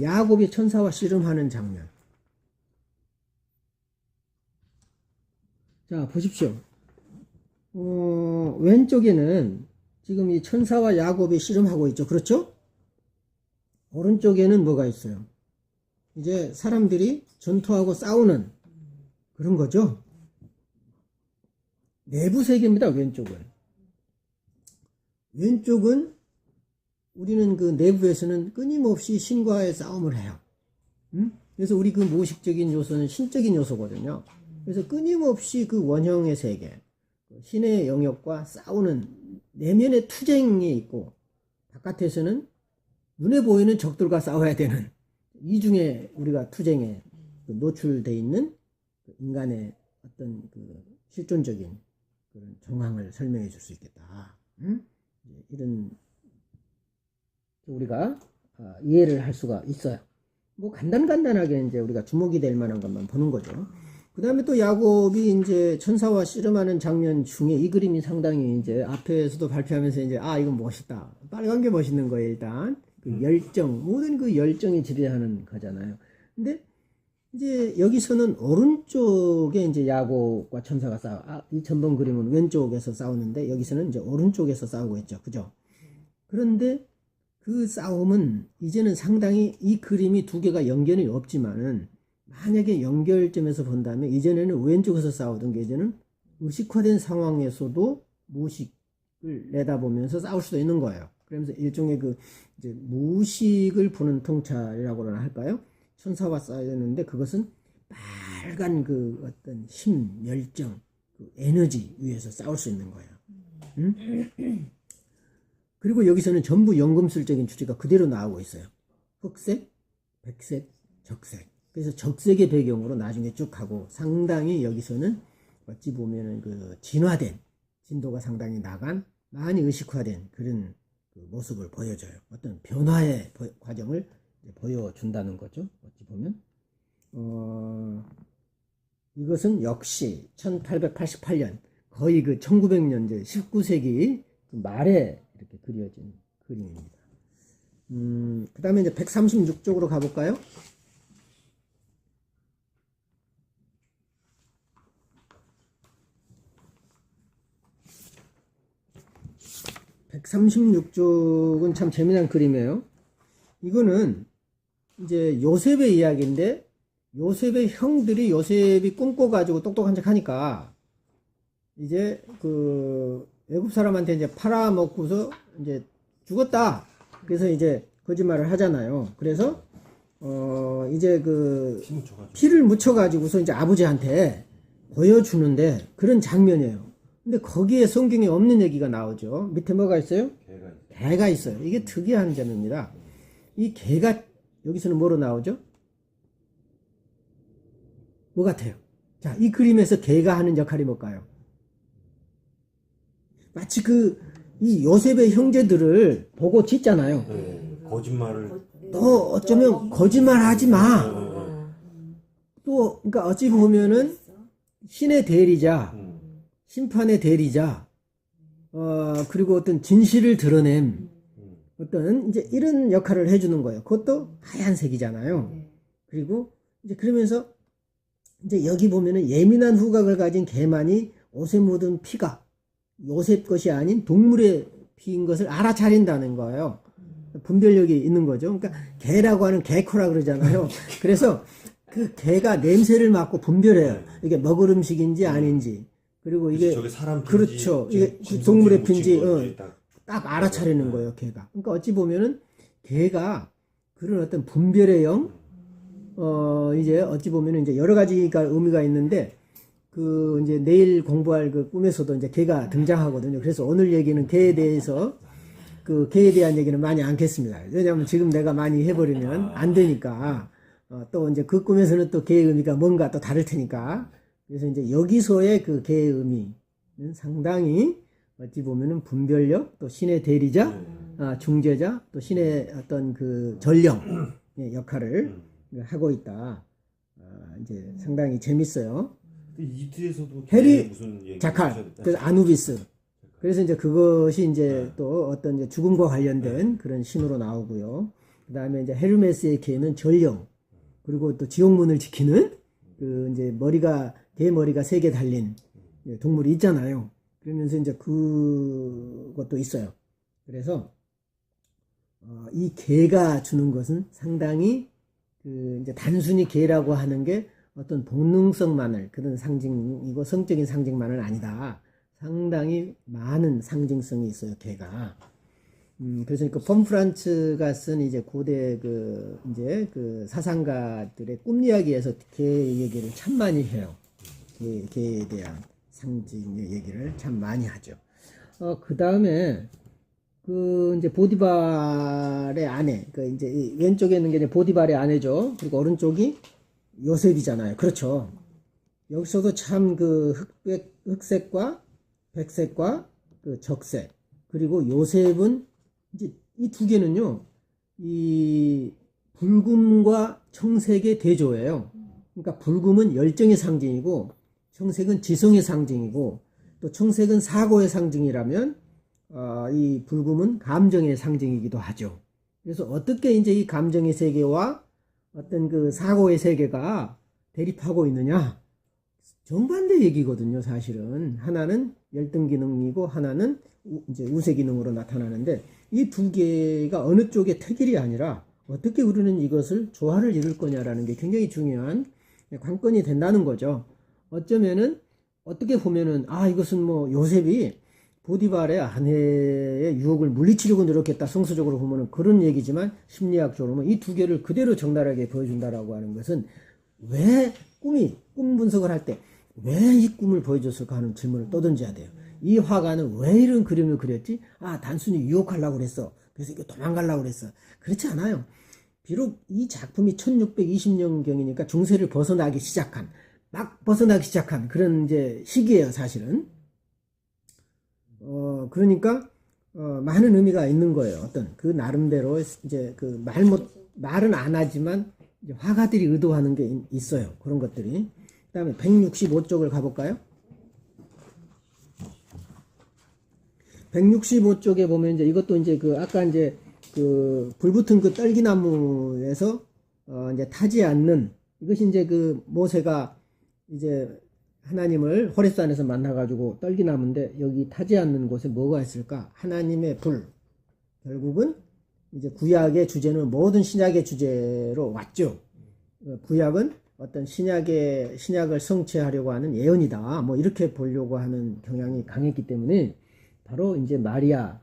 A: 야곱이 천사와 씨름하는 장면. 자, 보십시오. 왼쪽에는 지금 이 천사와 야곱이 씨름하고 있죠. 그렇죠? 오른쪽에는 뭐가 있어요? 이제 사람들이 전투하고 싸우는 그런 거죠. 내부 세계입니다. 왼쪽은 우리는 그 내부에서는 끊임없이 신과의 싸움을 해요. 그래서 우리 그 무의식적인 요소는 신적인 요소거든요. 그래서 끊임없이 그 원형의 세계, 신의 영역과 싸우는 내면의 투쟁이 있고, 바깥에서는 눈에 보이는 적들과 싸워야 되는 이중에 우리가 투쟁에 노출되어 있는 인간의 어떤 그 실존적인 그런 정황을 설명해 줄 수 있겠다. 이런 우리가 이해를 할 수가 있어요. 뭐 간단하게 이제 우리가 주목이 될 만한 것만 보는 거죠. 그 다음에 또 야곱이 이제 천사와 씨름하는 장면 중에 이 그림이 상당히 이제 앞에서도 발표하면서 이제 이건 멋있다. 빨간 게 멋있는 거예요. 일단 그 열정, 모든 그 열정이 지배하는 거잖아요. 근데 이제 여기서는 오른쪽에 이제 야곱과 천사가 이 전번 그림은 왼쪽에서 싸우는데 여기서는 이제 오른쪽에서 싸우고 있죠. 그죠? 그런데 그 싸움은 이제는 상당히 이 그림이 두 개가 연결이 없지만은 만약에 연결점에서 본다면 이전에는 왼쪽에서 싸우던 게 이제는 의식화된 상황에서도 무의식을 내다보면서 싸울 수도 있는 거예요. 그러면서 일종의 그 이제 무의식을 보는 통찰이라고나 할까요? 천사와 싸워야 되는데 그것은 빨간 그 어떤 힘, 열정, 그 에너지 위에서 싸울 수 있는 거예요. 응? 그리고 여기서는 전부 연금술적인 주제가 그대로 나오고 있어요. 흑색, 백색, 적색. 그래서 적색의 배경으로 나중에 쭉 하고 상당히 여기서는 어찌 보면은 그 진화된, 진도가 상당히 나간, 많이 의식화된 그런 그 모습을 보여줘요. 어떤 변화의 과정을 보여준다는 거죠. 어찌 보면. 이것은 역시 1888년, 거의 그 1900년, 19세기 말에 이렇게 그려진 그림입니다. 그 다음에 이제 136쪽으로 가볼까요? (136쪽은) 참 재미난 그림이에요. 이거는 이제 요셉의 이야기인데 요셉의 형들이 요셉이 꿈꿔가지고 똑똑한 척 하니까 이제 그 외국 사람한테 이제 팔아먹고서 이제 죽었다. 그래서 이제 거짓말을 하잖아요. 그래서 이제 그 피를 묻혀가지고서 이제 아버지한테 보여주는데 그런 장면이에요. 근데 거기에 성경에 없는 얘기가 나오죠. 밑에 뭐가 있어요? 개가 있어요. 이게 특이한 점입니다. 이 개가 여기서는 뭐로 나오죠? 뭐 같아요? 자, 이 그림에서 개가 하는 역할이 뭘까요? 마치 이 요셉의 형제들을 보고 짖잖아요.
B: 거짓말을.
A: 너 어쩌면 거짓말 하지 마. 또, 그러니까 어찌 보면은 신의 대리자, 심판의 대리자, 그리고 어떤 진실을 드러냄, 어떤 이제 이런 역할을 해주는 거예요. 그것도 하얀색이잖아요. 그리고 이제 그러면서 이제 여기 보면은 예민한 후각을 가진 개만이 옷에 묻은 피가 요셉 것이 아닌 동물의 피인 것을 알아차린다는 거예요. 분별력이 있는 거죠. 그러니까 개라고 하는 개코라 그러잖아요. 그래서 그 개가 냄새를 맡고 분별해요. 이게 먹을 음식인지 아닌지. 그리고 이게
B: 사람 핀지,
A: 그렇죠. 이게 동물의 핀지 딱 알아차리는 거예요, 개가. 그러니까 어찌 보면은 개가 그런 어떤 분별의 영, 이제 어찌 보면은 이제 여러 가지가 의미가 있는데 그 이제 내일 공부할 그 꿈에서도 이제 개가 등장하거든요. 그래서 오늘 얘기는 개에 대해서 그 개에 대한 얘기는 많이 않겠습니다. 왜냐하면 지금 내가 많이 해버리면 안 되니까 또 이제 그 꿈에서는 또 개의 의미가 뭔가 또 다를 테니까. 그래서 이제 여기서의 그 개의 의미는 상당히 어찌 보면은 분별력, 또 신의 대리자, 중재자, 또 신의 어떤 그 전령 역할을 하고 있다. 이제 상당히 재밌어요.
B: 이트에서도
A: 해리
B: 무슨
A: 자칼, 그래서 아누비스. 그래서 이제 그것이 이제 또 어떤 이제 죽음과 관련된 그런 신으로 나오고요. 그 다음에 이제 헤르메스의 개는 전령, 그리고 또 지옥문을 지키는 그 이제 개 머리가 3개 달린 동물이 있잖아요. 그러면서 이제 그것도 있어요. 그래서 이 개가 주는 것은 상당히 그 이제 단순히 개라고 하는 게 어떤 본능성만을 그런 상징이고 성적인 상징만은 아니다. 상당히 많은 상징성이 있어요, 개가. 그래서 그 폼프란츠가 쓴 이제 고대 이제 그 사상가들의 꿈 이야기에서 개 얘기를 참 많이 해요. 개에 대한 상징의 얘기를 참 많이 하죠. 그 다음에 이제 보디발의 아내, 이제 왼쪽에 있는 게 이제 보디발의 아내죠. 그리고 오른쪽이 요셉이잖아요. 그렇죠. 여기서도 참 흑색과 백색과 적색, 그리고 요셉은 이제 이 두 개는요, 이 붉음과 청색의 대조예요. 그러니까 붉음은 열정의 상징이고, 청색은 지성의 상징이고, 또 청색은 사고의 상징이라면, 이 붉음은 감정의 상징이기도 하죠. 그래서 어떻게 이제 이 감정의 세계와 어떤 그 사고의 세계가 대립하고 있느냐? 정반대 얘기거든요, 사실은. 하나는 열등 기능이고 하나는 이제 우세 기능으로 나타나는데 이 두 개가 어느 쪽의 택일이 아니라 어떻게 우리는 이것을 조화를 이룰 거냐라는 게 굉장히 중요한 관건이 된다는 거죠. 어쩌면은 어떻게 보면은 이것은 뭐 요셉이 보디발의 아내의 유혹을 물리치려고 노력했다, 성서적으로 보면은 그런 얘기지만 심리학적으로 보면 이 두 개를 그대로 적나라하게 보여준다라고 하는 것은 왜 꿈 분석을 할 때 왜 이 꿈을 보여줬을까 하는 질문을 떠던져야 돼요. 이 화가는 왜 이런 그림을 그렸지? 단순히 유혹하려고 그랬어. 그래서 이거 도망가려고 그랬어. 그렇지 않아요. 비록 이 작품이 1620년경이니까 중세를 막 벗어나기 시작한 그런 이제 시기예요, 사실은. 그러니까 많은 의미가 있는 거예요. 어떤 그 나름대로 이제 그 말은 안 하지만 이제 화가들이 의도하는 게 있어요. 그런 것들이. 그다음에 165쪽을 가볼까요? 165쪽에 보면 이제 이것도 이제 아까 이제 불붙은 그 떨기나무에서 이제 타지 않는, 이것이 이제 모세가 이제 하나님을 호렙산에서 만나가지고 떨기나무인데 여기 타지 않는 곳에 뭐가 있을까? 하나님의 불. 결국은 이제 구약의 주제는 모든 신약의 주제로 왔죠. 구약은 어떤 신약을 성취하려고 하는 예언이다. 뭐 이렇게 보려고 하는 경향이 강했기 때문에 바로 이제 마리아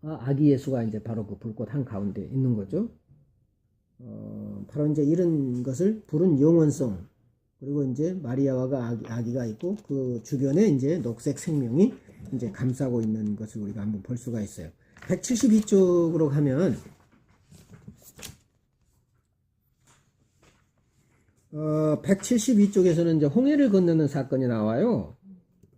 A: 아기 예수가 이제 바로 그 불꽃 한 가운데 있는 거죠. 바로 이제 이런 것을 불은 영원성, 그리고 이제 마리아와 아기가 있고 그 주변에 이제 녹색 생명이 이제 감싸고 있는 것을 우리가 한번 볼 수가 있어요. 172쪽으로 가면 172쪽에서는 이제 홍해를 건너는 사건이 나와요.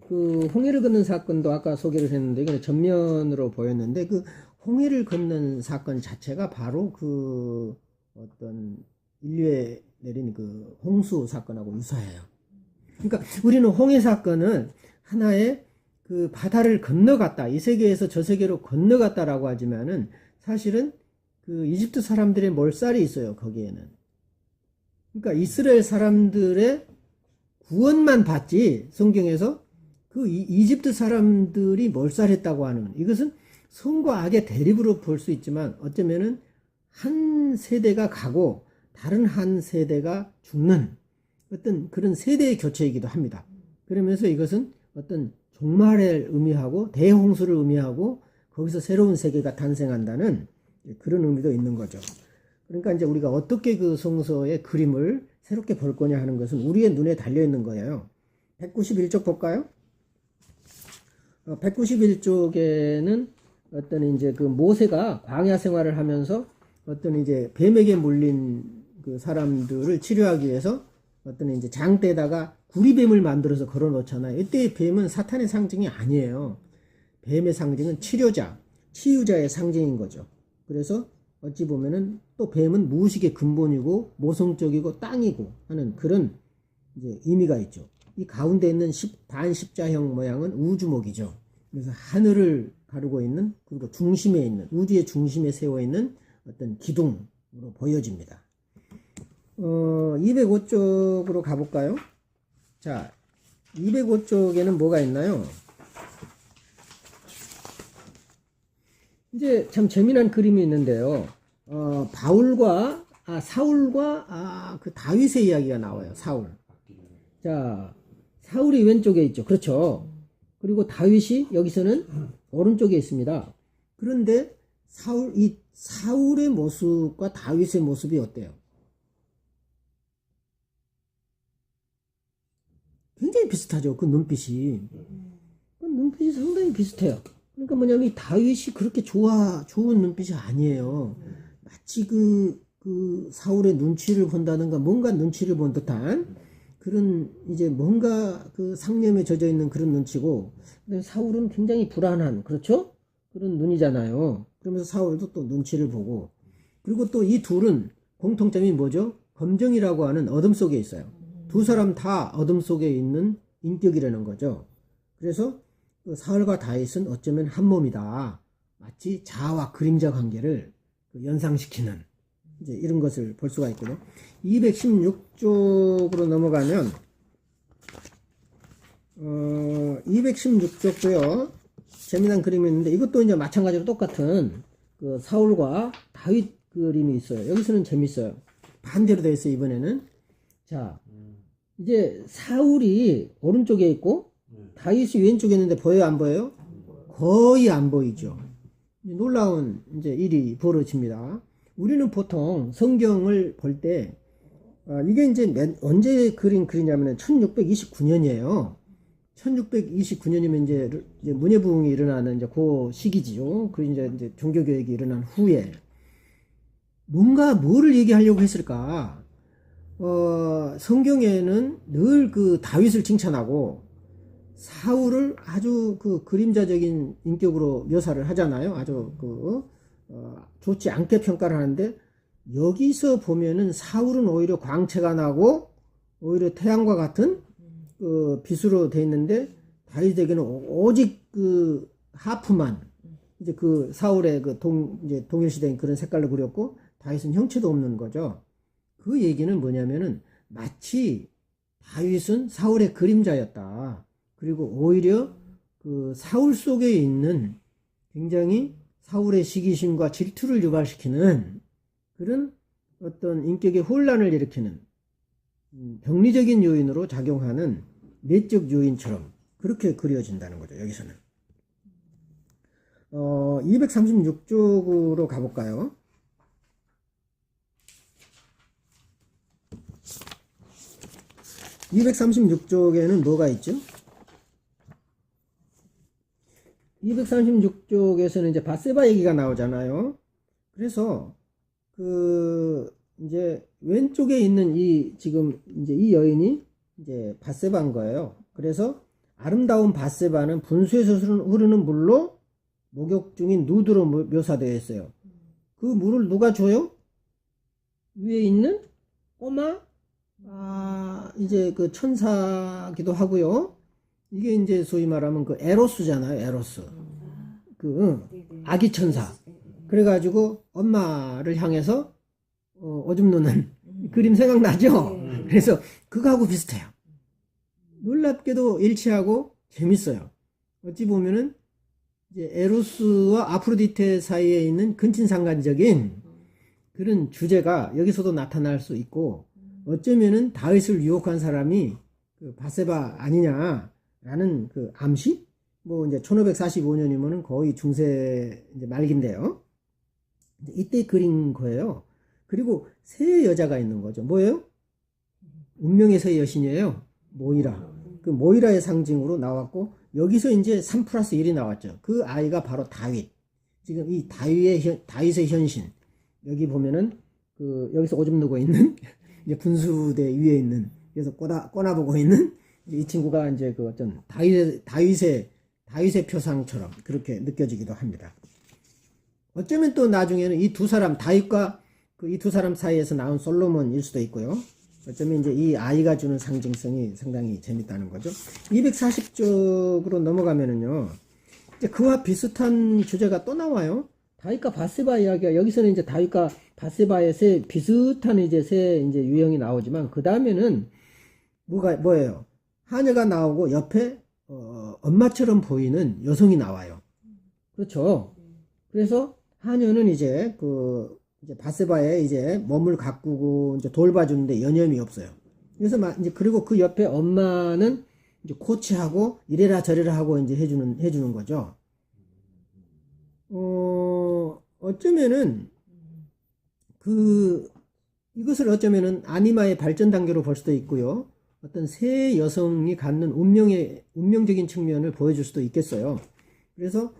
A: 그 홍해를 건넌 사건도 아까 소개를 했는데 이거는 전면으로 보였는데 그 홍해를 건넌 사건 자체가 바로 그 어떤 인류에 내린 그 홍수 사건하고 유사해요. 그러니까 우리는 홍해 사건은 하나의 그 바다를 건너갔다, 이 세계에서 저 세계로 건너갔다라고 하지만은 사실은 그 이집트 사람들의 몰살이 있어요, 거기에는. 그러니까 이스라엘 사람들의 구원만 받지, 성경에서 그 이집트 사람들이 몰살했다고 하는, 이것은 선과 악의 대립으로 볼 수 있지만 어쩌면은 한 세대가 가고 다른 한 세대가 죽는 어떤 그런 세대의 교체이기도 합니다. 그러면서 이것은 어떤 종말을 의미하고 대홍수를 의미하고 거기서 새로운 세계가 탄생한다는 그런 의미도 있는 거죠. 그러니까 이제 우리가 어떻게 그 성서의 그림을 새롭게 볼 거냐 하는 것은 우리의 눈에 달려 있는 거예요. 191쪽 볼까요? 191쪽에는 어떤 이제 그 모세가 광야 생활을 하면서 어떤 이제 뱀에게 물린 그 사람들을 치료하기 위해서 어떤 이제 장대에다가 구리뱀을 만들어서 걸어 놓잖아요. 이때의 뱀은 사탄의 상징이 아니에요. 뱀의 상징은 치유자의 상징인 거죠. 그래서 어찌 보면은 또 뱀은 무의식의 근본이고 모성적이고 땅이고 하는 그런 이제 의미가 있죠. 이 가운데 있는 반십자형 모양은 우주목이죠. 그래서 하늘을 가르고 있는, 그리고 중심에 있는, 우주의 중심에 세워 있는 어떤 기둥으로 보여집니다. 205쪽으로 가볼까요? 자, 205쪽에는 뭐가 있나요? 이제 참 재미난 그림이 있는데요. 사울과 그 다윗의 이야기가 나와요. 사울. 자, 사울이 왼쪽에 있죠. 그렇죠. 그리고 다윗이 여기서는 오른쪽에 있습니다. 그런데 사울의 모습과 다윗의 모습이 어때요? 굉장히 비슷하죠. 그 눈빛이. 그 눈빛이 상당히 비슷해요. 그러니까 뭐냐면 다윗이 그렇게 좋은 눈빛이 아니에요. 마치 그 사울의 눈치를 본다든가 뭔가 눈치를 본 듯한 그런 이제 뭔가 그 상념에 젖어 있는 그런 눈치고, 근데 사울은 굉장히 불안한, 그렇죠? 그런 눈이잖아요. 그러면서 사울도 또 눈치를 보고, 그리고 또 이 둘은 공통점이 뭐죠? 검정이라고 하는 어둠 속에 있어요. 두 사람 다 어둠 속에 있는 인격이라는 거죠. 그래서 그 사울과 다윗은 어쩌면 한 몸이다. 마치 자아와 그림자 관계를 연상시키는 이제 이런 것을 볼 수가 있거든요. 216쪽으로 넘어가면 216쪽도요. 재미난 그림이 있는데 이것도 이제 마찬가지로 똑같은 그 사울과 다윗 그림이 있어요. 여기서는 재밌어요. 반대로 되어 있어요. 이번에는. 자, 이제 사울이 오른쪽에 있고 다윗이 왼쪽에 있는데 보여요, 안 보여요? 거의 안 보이죠. 놀라운 이제 일이 벌어집니다. 우리는 보통 성경을 볼 때 이게 이제 언제 그린 글이냐면 1629년이에요. 1629년이면 이제 문예부흥이 일어나는 이제 그 시기지요. 그 이제 종교개혁이 일어난 후에 뭔가 뭐를 얘기하려고 했을까? 성경에는 늘 그 다윗을 칭찬하고 사울을 아주 그 그림자적인 인격으로 묘사를 하잖아요. 아주 좋지 않게 평가를 하는데 여기서 보면은 사울은 오히려 광채가 나고 오히려 태양과 같은 그 빛으로 돼 있는데 다윗에게는 오직 그 하프만 이제 그 사울의 그 이제 동일시대인 그런 색깔로 그렸고 다윗은 형체도 없는 거죠. 그 얘기는 뭐냐면은 마치 다윗은 사울의 그림자였다. 그리고 오히려 그 사울 속에 있는 굉장히 사울의 시기심과 질투를 유발시키는 그런 어떤 인격의 혼란을 일으키는 병리적인 요인으로 작용하는 내적 요인처럼 그렇게 그려진다는 거죠. 여기서는 236쪽으로 가볼까요? 236쪽에는 뭐가 있죠? 236쪽에서는 이제 밧세바 얘기가 나오잖아요. 그래서 이제 왼쪽에 있는 지금 이제 이 여인이 이제 밧세바인 거예요. 그래서 아름다운 밧세바는 분수에서 흐르는 물로 목욕 중인 누드로 묘사되어 있어요. 그 물을 누가 줘요? 위에 있는 꼬마 이제 그 천사기도 하고요. 이게 이제 소위 말하면 그 에로스잖아요. 에로스. 아기 천사. 그래가지고 엄마를 향해서 오줌 누는 그림 생각나죠? 그래서 그거하고 비슷해요. 놀랍게도 일치하고 재밌어요. 어찌 보면은 이제 에로스와 아프로디테 사이에 있는 근친상간적인 그런 주제가 여기서도 나타날 수 있고 어쩌면은 다윗을 유혹한 사람이 그 밧세바 아니냐라는 그 암시? 뭐 이제 1545년이면은 거의 중세 이제 말기인데요. 이때 그린 거예요. 그리고 세 여자가 있는 거죠. 뭐예요? 운명의 세 여신이에요. 모이라. 그 모이라의 상징으로 나왔고 여기서 이제 3+1이 나왔죠. 그 아이가 바로 다윗. 지금 이 다윗의 현신. 여기 보면은 여기서 오줌 누고 있는 이제 분수대 위에 있는 그래서 꼬나보고 있는 이 친구가 이제 그 어떤 다윗의 표상처럼 그렇게 느껴지기도 합니다. 어쩌면 또 나중에는 이 두 사람 다윗과 이 두 사람 사이에서 나온 솔로몬일 수도 있고요. 어쩌면 이제 이 아이가 주는 상징성이 상당히 재밌다는 거죠. 240쪽으로 넘어가면은요. 이제 그와 비슷한 주제가 또 나와요. 다윗과 밧세바 이야기가 여기서는 이제 다윗과 밧세바의 비슷한 이제 유형이 나오지만 그 다음에는 뭐예요? 하녀가 나오고 옆에 엄마처럼 보이는 여성이 나와요. 그렇죠? 그래서 하녀는 이제 이제 밧세바의 이제 몸을 가꾸고 이제 돌봐주는데 여념이 없어요. 그래서 이제 그리고 그 옆에 엄마는 이제 코치하고 이래라 저래라 하고 이제 해주는 거죠. 어쩌면은 이것을 어쩌면은 아니마의 발전 단계로 볼 수도 있고요. 어떤 새 여성이 갖는 운명적인 측면을 보여줄 수도 있겠어요. 그래서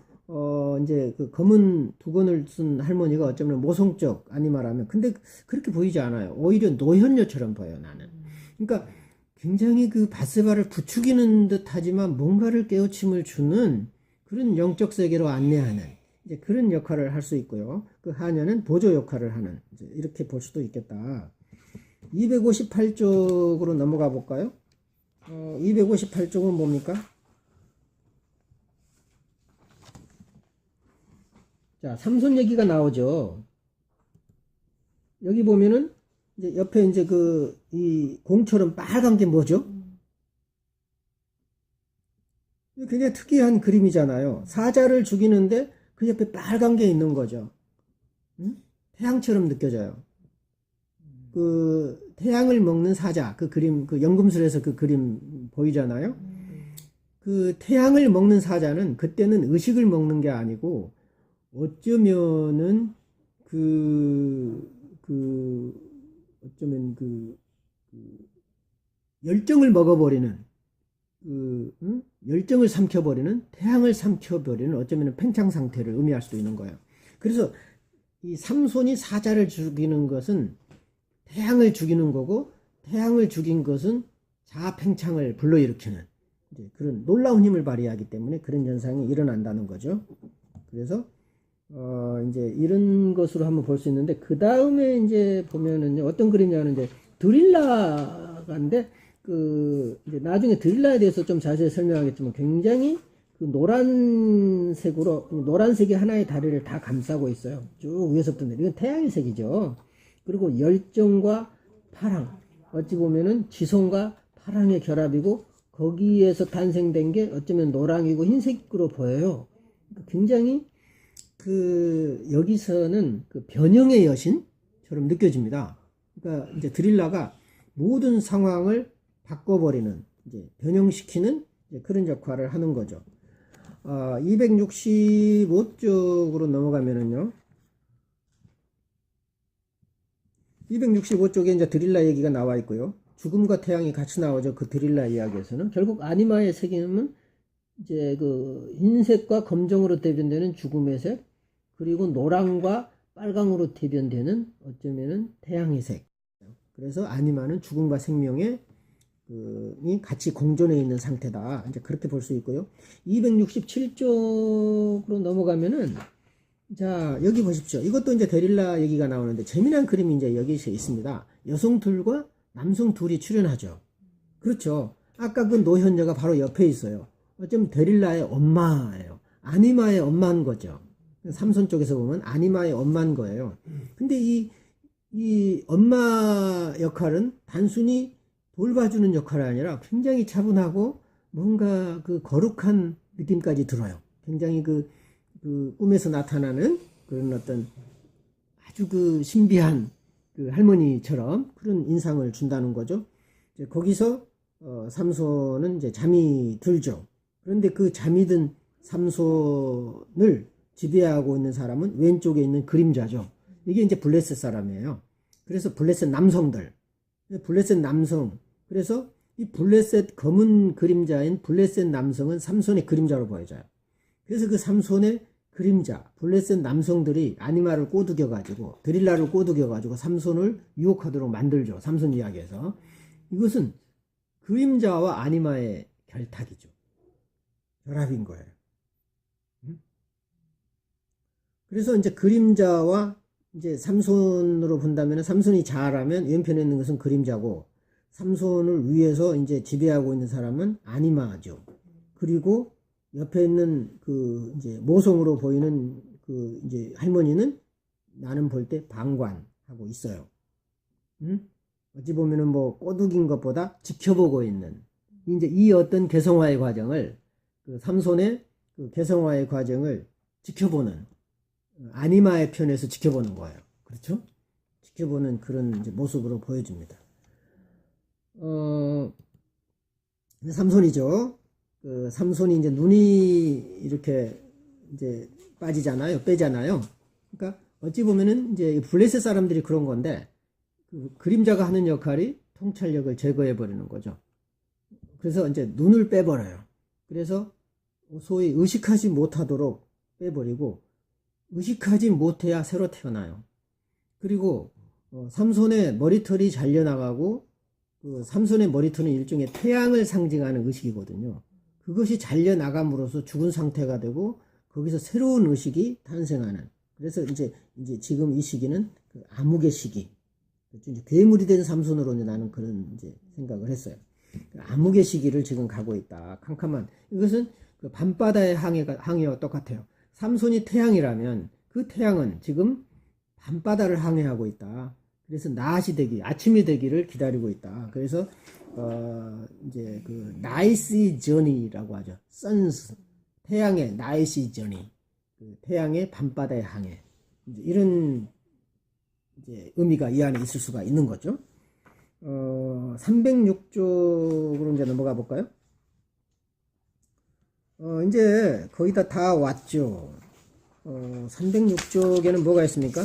A: 이제 그 검은 두건을 쓴 할머니가 어쩌면 모성적 아니마라면 근데 그렇게 보이지 않아요. 오히려 노현녀처럼 보여요, 나는. 그러니까 굉장히 그 밧세바를 부추기는 듯 하지만 뭔가를 깨우침을 주는 그런 영적 세계로 안내하는 이제 그런 역할을 할 수 있고요. 그 하녀는 보조 역할을 하는 이제 이렇게 볼 수도 있겠다. 258쪽으로 넘어가 볼까요? 258쪽은 뭡니까? 자, 삼손 얘기가 나오죠. 여기 보면은 이제 옆에 이제 이 공처럼 빨간 게 뭐죠? 굉장히 특이한 그림이잖아요. 사자를 죽이는데 그 옆에 빨간 게 있는 거죠. 응? 태양처럼 느껴져요. 그 태양을 먹는 사자, 그 그림, 그 연금술에서 그 그림 보이잖아요. 그 태양을 먹는 사자는 그때는 의식을 먹는 게 아니고 어쩌면은 어쩌면 열정을 먹어버리는 열정을 삼켜버리는 태양을 삼켜버리는 어쩌면 팽창 상태를 의미할 수도 있는 거예요. 그래서 이 삼손이 사자를 죽이는 것은 태양을 죽이는 거고 태양을 죽인 것은 자아팽창을 불러일으키는 이제 그런 놀라운 힘을 발휘하기 때문에 그런 현상이 일어난다는 거죠. 그래서 이제 이런 것으로 한번 볼 수 있는데 그 다음에 이제 보면은 어떤 그림이냐면 이제 드릴라가인데 이제 나중에 드릴라에 대해서 좀 자세히 설명하겠지만 굉장히 노란색이 하나의 다리를 다 감싸고 있어요. 쭉 위에서부터 내려. 이건 태양의 색이죠. 그리고 열정과 파랑. 어찌 보면은 지성과 파랑의 결합이고 거기에서 탄생된 게 어쩌면 노랑이고 흰색으로 보여요. 굉장히 여기서는 변형의 여신처럼 느껴집니다. 그러니까 이제 드릴라가 모든 상황을 바꿔버리는, 이제 변형시키는 이제 그런 역할을 하는 거죠. 265쪽으로 넘어가면은요. 265쪽에 이제 드릴라 얘기가 나와 있고요. 죽음과 태양이 같이 나오죠. 그 드릴라 이야기에서는. 결국 아니마의 색임은 이제 흰색과 검정으로 대변되는 죽음의 색, 그리고 노랑과 빨강으로 대변되는 어쩌면은 태양의 색. 그래서 아니마는 죽음과 생명의 이 같이 공존해 있는 상태다. 이제 그렇게 볼 수 있고요. 267쪽으로 넘어가면은 자, 여기 보십시오. 이것도 이제 데릴라 얘기가 나오는데 재미난 그림이 이제 여기서 있습니다. 여성 둘과 남성 둘이 출연하죠. 그렇죠. 아까 그 노현녀가 바로 옆에 있어요. 어쩌면 데릴라의 엄마예요. 아니마의 엄마인 거죠. 삼손 쪽에서 보면 아니마의 엄마인 거예요. 근데 이 엄마 역할은 단순히 돌봐주는 역할이 아니라 굉장히 차분하고 뭔가 거룩한 느낌까지 들어요. 굉장히 꿈에서 나타나는 그런 어떤 아주 신비한 할머니처럼 그런 인상을 준다는 거죠. 이제 거기서 삼손은 이제 잠이 들죠. 그런데 그 잠이 든 삼손을 지배하고 있는 사람은 왼쪽에 있는 그림자죠. 이게 이제 블레셋 사람이에요. 그래서 블레셋 남성들, 블레셋 남성. 그래서 이 블레셋 검은 그림자인 블레셋 남성은 삼손의 그림자로 보여져요. 그래서 그 삼손의 그림자, 블레셋 남성들이 아니마를 꼬드겨가지고, 드릴라를 꼬드겨가지고 삼손을 유혹하도록 만들죠. 삼손 이야기에서. 이것은 그림자와 아니마의 결탁이죠. 결합인 거예요. 그래서 이제 그림자와 이제 삼손으로 본다면 삼손이 잘하면 왼편에 있는 것은 그림자고, 삼손을 위해서 이제 지배하고 있는 사람은 아니마죠. 그리고 옆에 있는 이제 모성으로 보이는 이제 할머니는 나는 볼 때 방관하고 있어요. 어찌 보면은 꼬드긴 것보다 지켜보고 있는 이제 이 어떤 개성화의 과정을 삼손의 개성화의 과정을 지켜보는 아니마의 편에서 지켜보는 거예요. 그렇죠? 지켜보는 그런 이제 모습으로 보여줍니다. 삼손이죠. 삼손이 이제 눈이 이렇게 이제 빼잖아요. 그러니까 어찌 보면은 이제 블레셋 사람들이 그런 건데 그림자가 하는 역할이 통찰력을 제거해 버리는 거죠. 그래서 이제 눈을 빼버려요. 그래서 소위 의식하지 못하도록 빼버리고 의식하지 못해야 새로 태어나요. 그리고 삼손의 머리털이 잘려나가고 삼손의 머리털은 일종의 태양을 상징하는 의식이거든요. 그것이 잘려나감으로써 죽은 상태가 되고 거기서 새로운 의식이 탄생하는. 그래서 이제 지금 이 시기는 암흑의 시기. 이제 괴물이 된 삼손으로 나는 그런 이제 생각을 했어요. 암흑의 시기를 지금 가고 있다. 캄캄한. 이것은 밤바다의 항해와 똑같아요. 삼손이 태양이라면 그 태양은 지금 밤바다를 항해하고 있다. 그래서 낮이 되기, 아침이 되기를 기다리고 있다. 그래서 이제 그 나이스 저니라고 하죠. 선스, 태양의 나이스 저니, 그 태양의 밤바다의 항해. 이제 이런 이제 의미가 이 안에 있을 수가 있는 거죠. 306쪽으로 이제 넘어가 볼까요? 이제 거의 다 왔죠. 306쪽에는 뭐가 있습니까?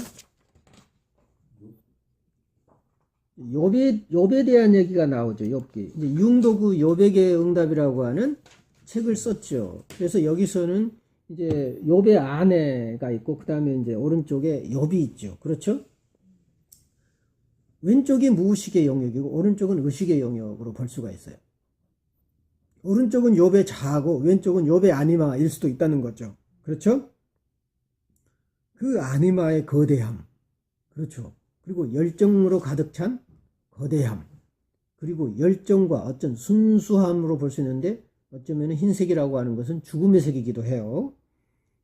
A: 욥에 대한 얘기가 나오죠. 욥기. 이제 융도구 욥에게 응답이라고 하는 책을 썼죠. 그래서 여기서는 이제 욥의 아내가 있고 그 다음에 이제 오른쪽에 욥이 있죠. 그렇죠? 왼쪽이 무의식의 영역이고 오른쪽은 의식의 영역으로 볼 수가 있어요. 오른쪽은 욥의 자아고 왼쪽은 욥의 아니마일 수도 있다는 거죠. 그렇죠? 그 아니마의 거대함. 그렇죠. 그리고 열정으로 가득 찬 거대함. 그리고 열정과 어떤 순수함으로 볼 수 있는데 어쩌면 흰색이라고 하는 것은 죽음의 색이기도 해요.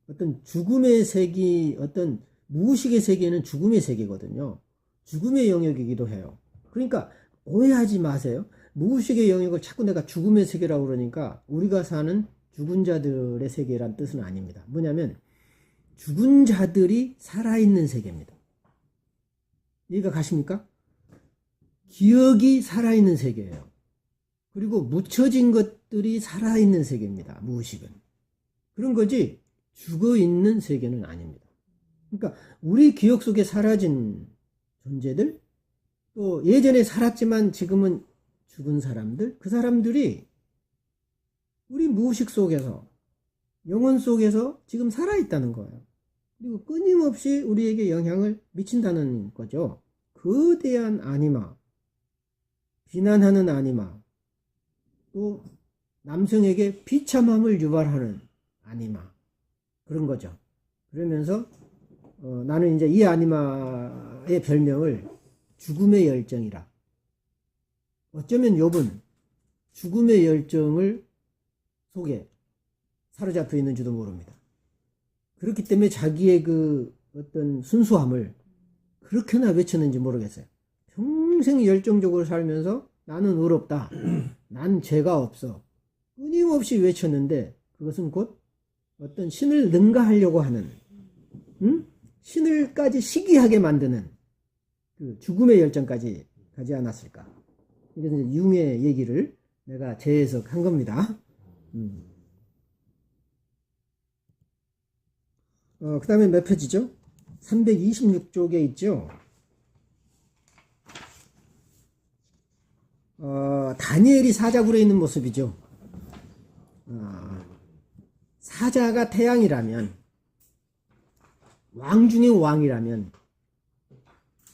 A: 어떤 죽음의 색이 어떤 무의식의 세계는 죽음의 세계거든요. 죽음의 영역이기도 해요. 그러니까 오해하지 마세요. 무의식의 영역을 자꾸 내가 죽음의 세계라고 그러니까 우리가 사는 죽은 자들의 세계란 뜻은 아닙니다. 뭐냐면 죽은 자들이 살아있는 세계입니다. 이해가 가십니까? 기억이 살아있는 세계예요. 그리고 묻혀진 것들이 살아있는 세계입니다. 무의식은. 그런 거지 죽어있는 세계는 아닙니다. 그러니까 우리 기억 속에 사라진 존재들, 또 예전에 살았지만 지금은 죽은 사람들, 그 사람들이 우리 무의식 속에서, 영혼 속에서 지금 살아있다는 거예요. 그리고 끊임없이 우리에게 영향을 미친다는 거죠. 거대한 아니마, 비난하는 아니마, 또 남성에게 비참함을 유발하는 아니마, 그런 거죠. 그러면서 나는 이제 이 아니마의 별명을 죽음의 열정이라. 어쩌면 욥은 죽음의 열정을 속에 사로잡혀 있는지도 모릅니다. 그렇기 때문에 자기의 그 어떤 순수함을 그렇게나 외쳤는지 모르겠어요. 평생 열정적으로 살면서 나는 의롭다. 난 죄가 없어. 끊임없이 외쳤는데 그것은 곧 어떤 신을 능가하려고 하는, 신을까지 시기하게 만드는 그 죽음의 열정까지 가지 않았을까. 이래서 융의 얘기를 내가 재해석한 겁니다. 그 다음에 몇 페이지죠? 326쪽에 있죠. 다니엘이 사자굴에 있는 모습이죠. 사자가 태양이라면, 왕 중의 왕이라면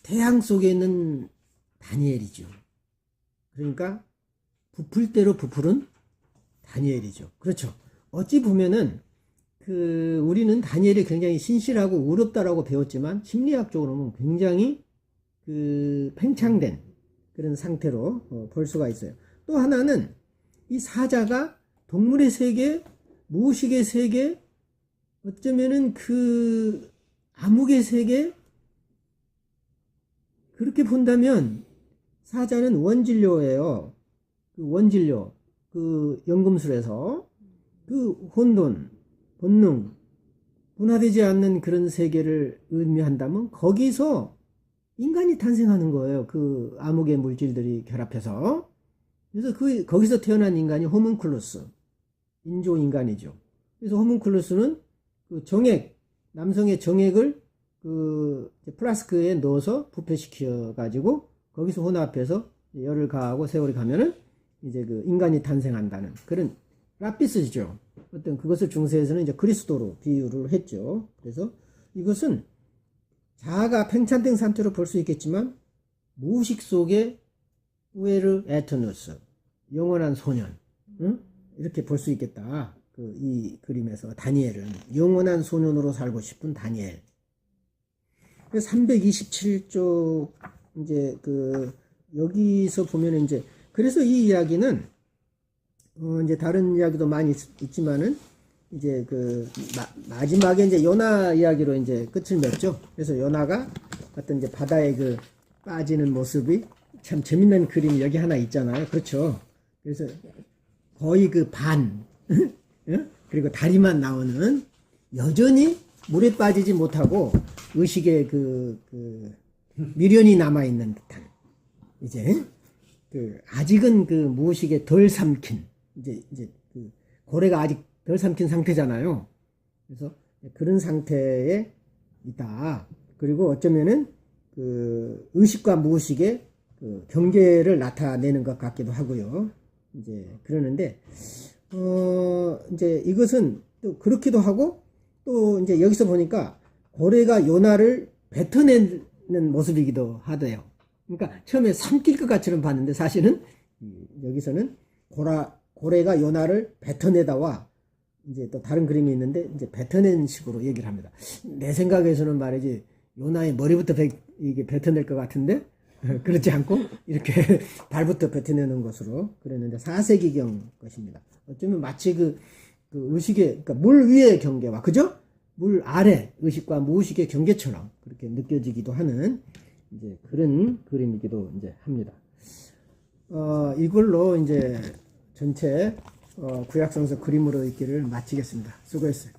A: 태양 속에 있는 다니엘이죠. 그러니까 부풀 대로 부풀은 다니엘이죠. 그렇죠. 어찌 보면은 우리는 다니엘이 굉장히 신실하고 의롭다라고 배웠지만 심리학적으로는 굉장히 팽창된 그런 상태로 볼 수가 있어요. 또 하나는 이 사자가 동물의 세계, 무의식의 세계, 어쩌면은 암흑의 세계, 그렇게 본다면 사자는 원진료예요. 원진료, 연금술에서 혼돈, 본능, 분화되지 않는 그런 세계를 의미한다면 거기서 인간이 탄생하는 거예요. 암흑의 물질들이 결합해서. 그래서 거기서 태어난 인간이 호문클루스, 인조인간이죠. 그래서 호문클루스는 정액, 남성의 정액을 플라스크에 넣어서 부패시켜 가지고 거기서 혼합해서 열을 가하고 세월이 가면은 이제 인간이 탄생한다는 그런 라피스죠. 어떤 그것을 중세에서는 이제 그리스도로 비유를 했죠. 그래서 이것은 자아가 팽창된 상태로 볼 수 있겠지만 무의식 속에 우에르 에터누스, 영원한 소년, 이렇게 볼 수 있겠다. 이 그림에서 다니엘은 영원한 소년으로 살고 싶은 다니엘. 327쪽 이제 여기서 보면 이제 그래서 이 이야기는 이제 다른 이야기도 많이 있지만은 이제 마지막에 이제 요나 이야기로 이제 끝을 맺죠. 그래서 요나가 어떤 이제 바다의 빠지는 모습이 참 재밌는 그림이 여기 하나 있잖아요. 그렇죠. 그래서 거의 그 반, 그리고 다리만 나오는, 여전히 물에 빠지지 못하고 의식에 그 미련이 남아있는 듯한, 이제 아직은 그 무의식에 덜 삼킨, 이제 그 고래가 아직 덜 삼킨 상태잖아요. 그래서 그런 상태에 있다. 그리고 어쩌면은 그 의식과 무의식의 그 경계를 나타내는 것 같기도 하고요. 이제 그러는데, 이제 이것은 또 그렇기도 하고, 또 이제 여기서 보니까 고래가 요나를 뱉어내는 모습이기도 하대요. 그러니까 처음에 삼킬 것 같이는 봤는데, 사실은 여기서는 고래가 요나를 뱉어내다와, 이제 또 다른 그림이 있는데, 이제 뱉어낸 식으로 얘기를 합니다. 내 생각에서는 말이지, 요나의 머리부터 이게 뱉어낼 것 같은데, 그렇지 않고 이렇게 발부터 뱉어내는 것으로 그랬는데, 4세기경 것입니다. 어쩌면 마치 그 의식의, 그러니까 물 위의 경계와, 그죠? 물 아래 의식과 무의식의 경계처럼 그렇게 느껴지기도 하는 이제 그런 그림이기도 이제 합니다. 이걸로 이제 전체 구약성서 그림으로 읽기를 마치겠습니다. 수고했어요.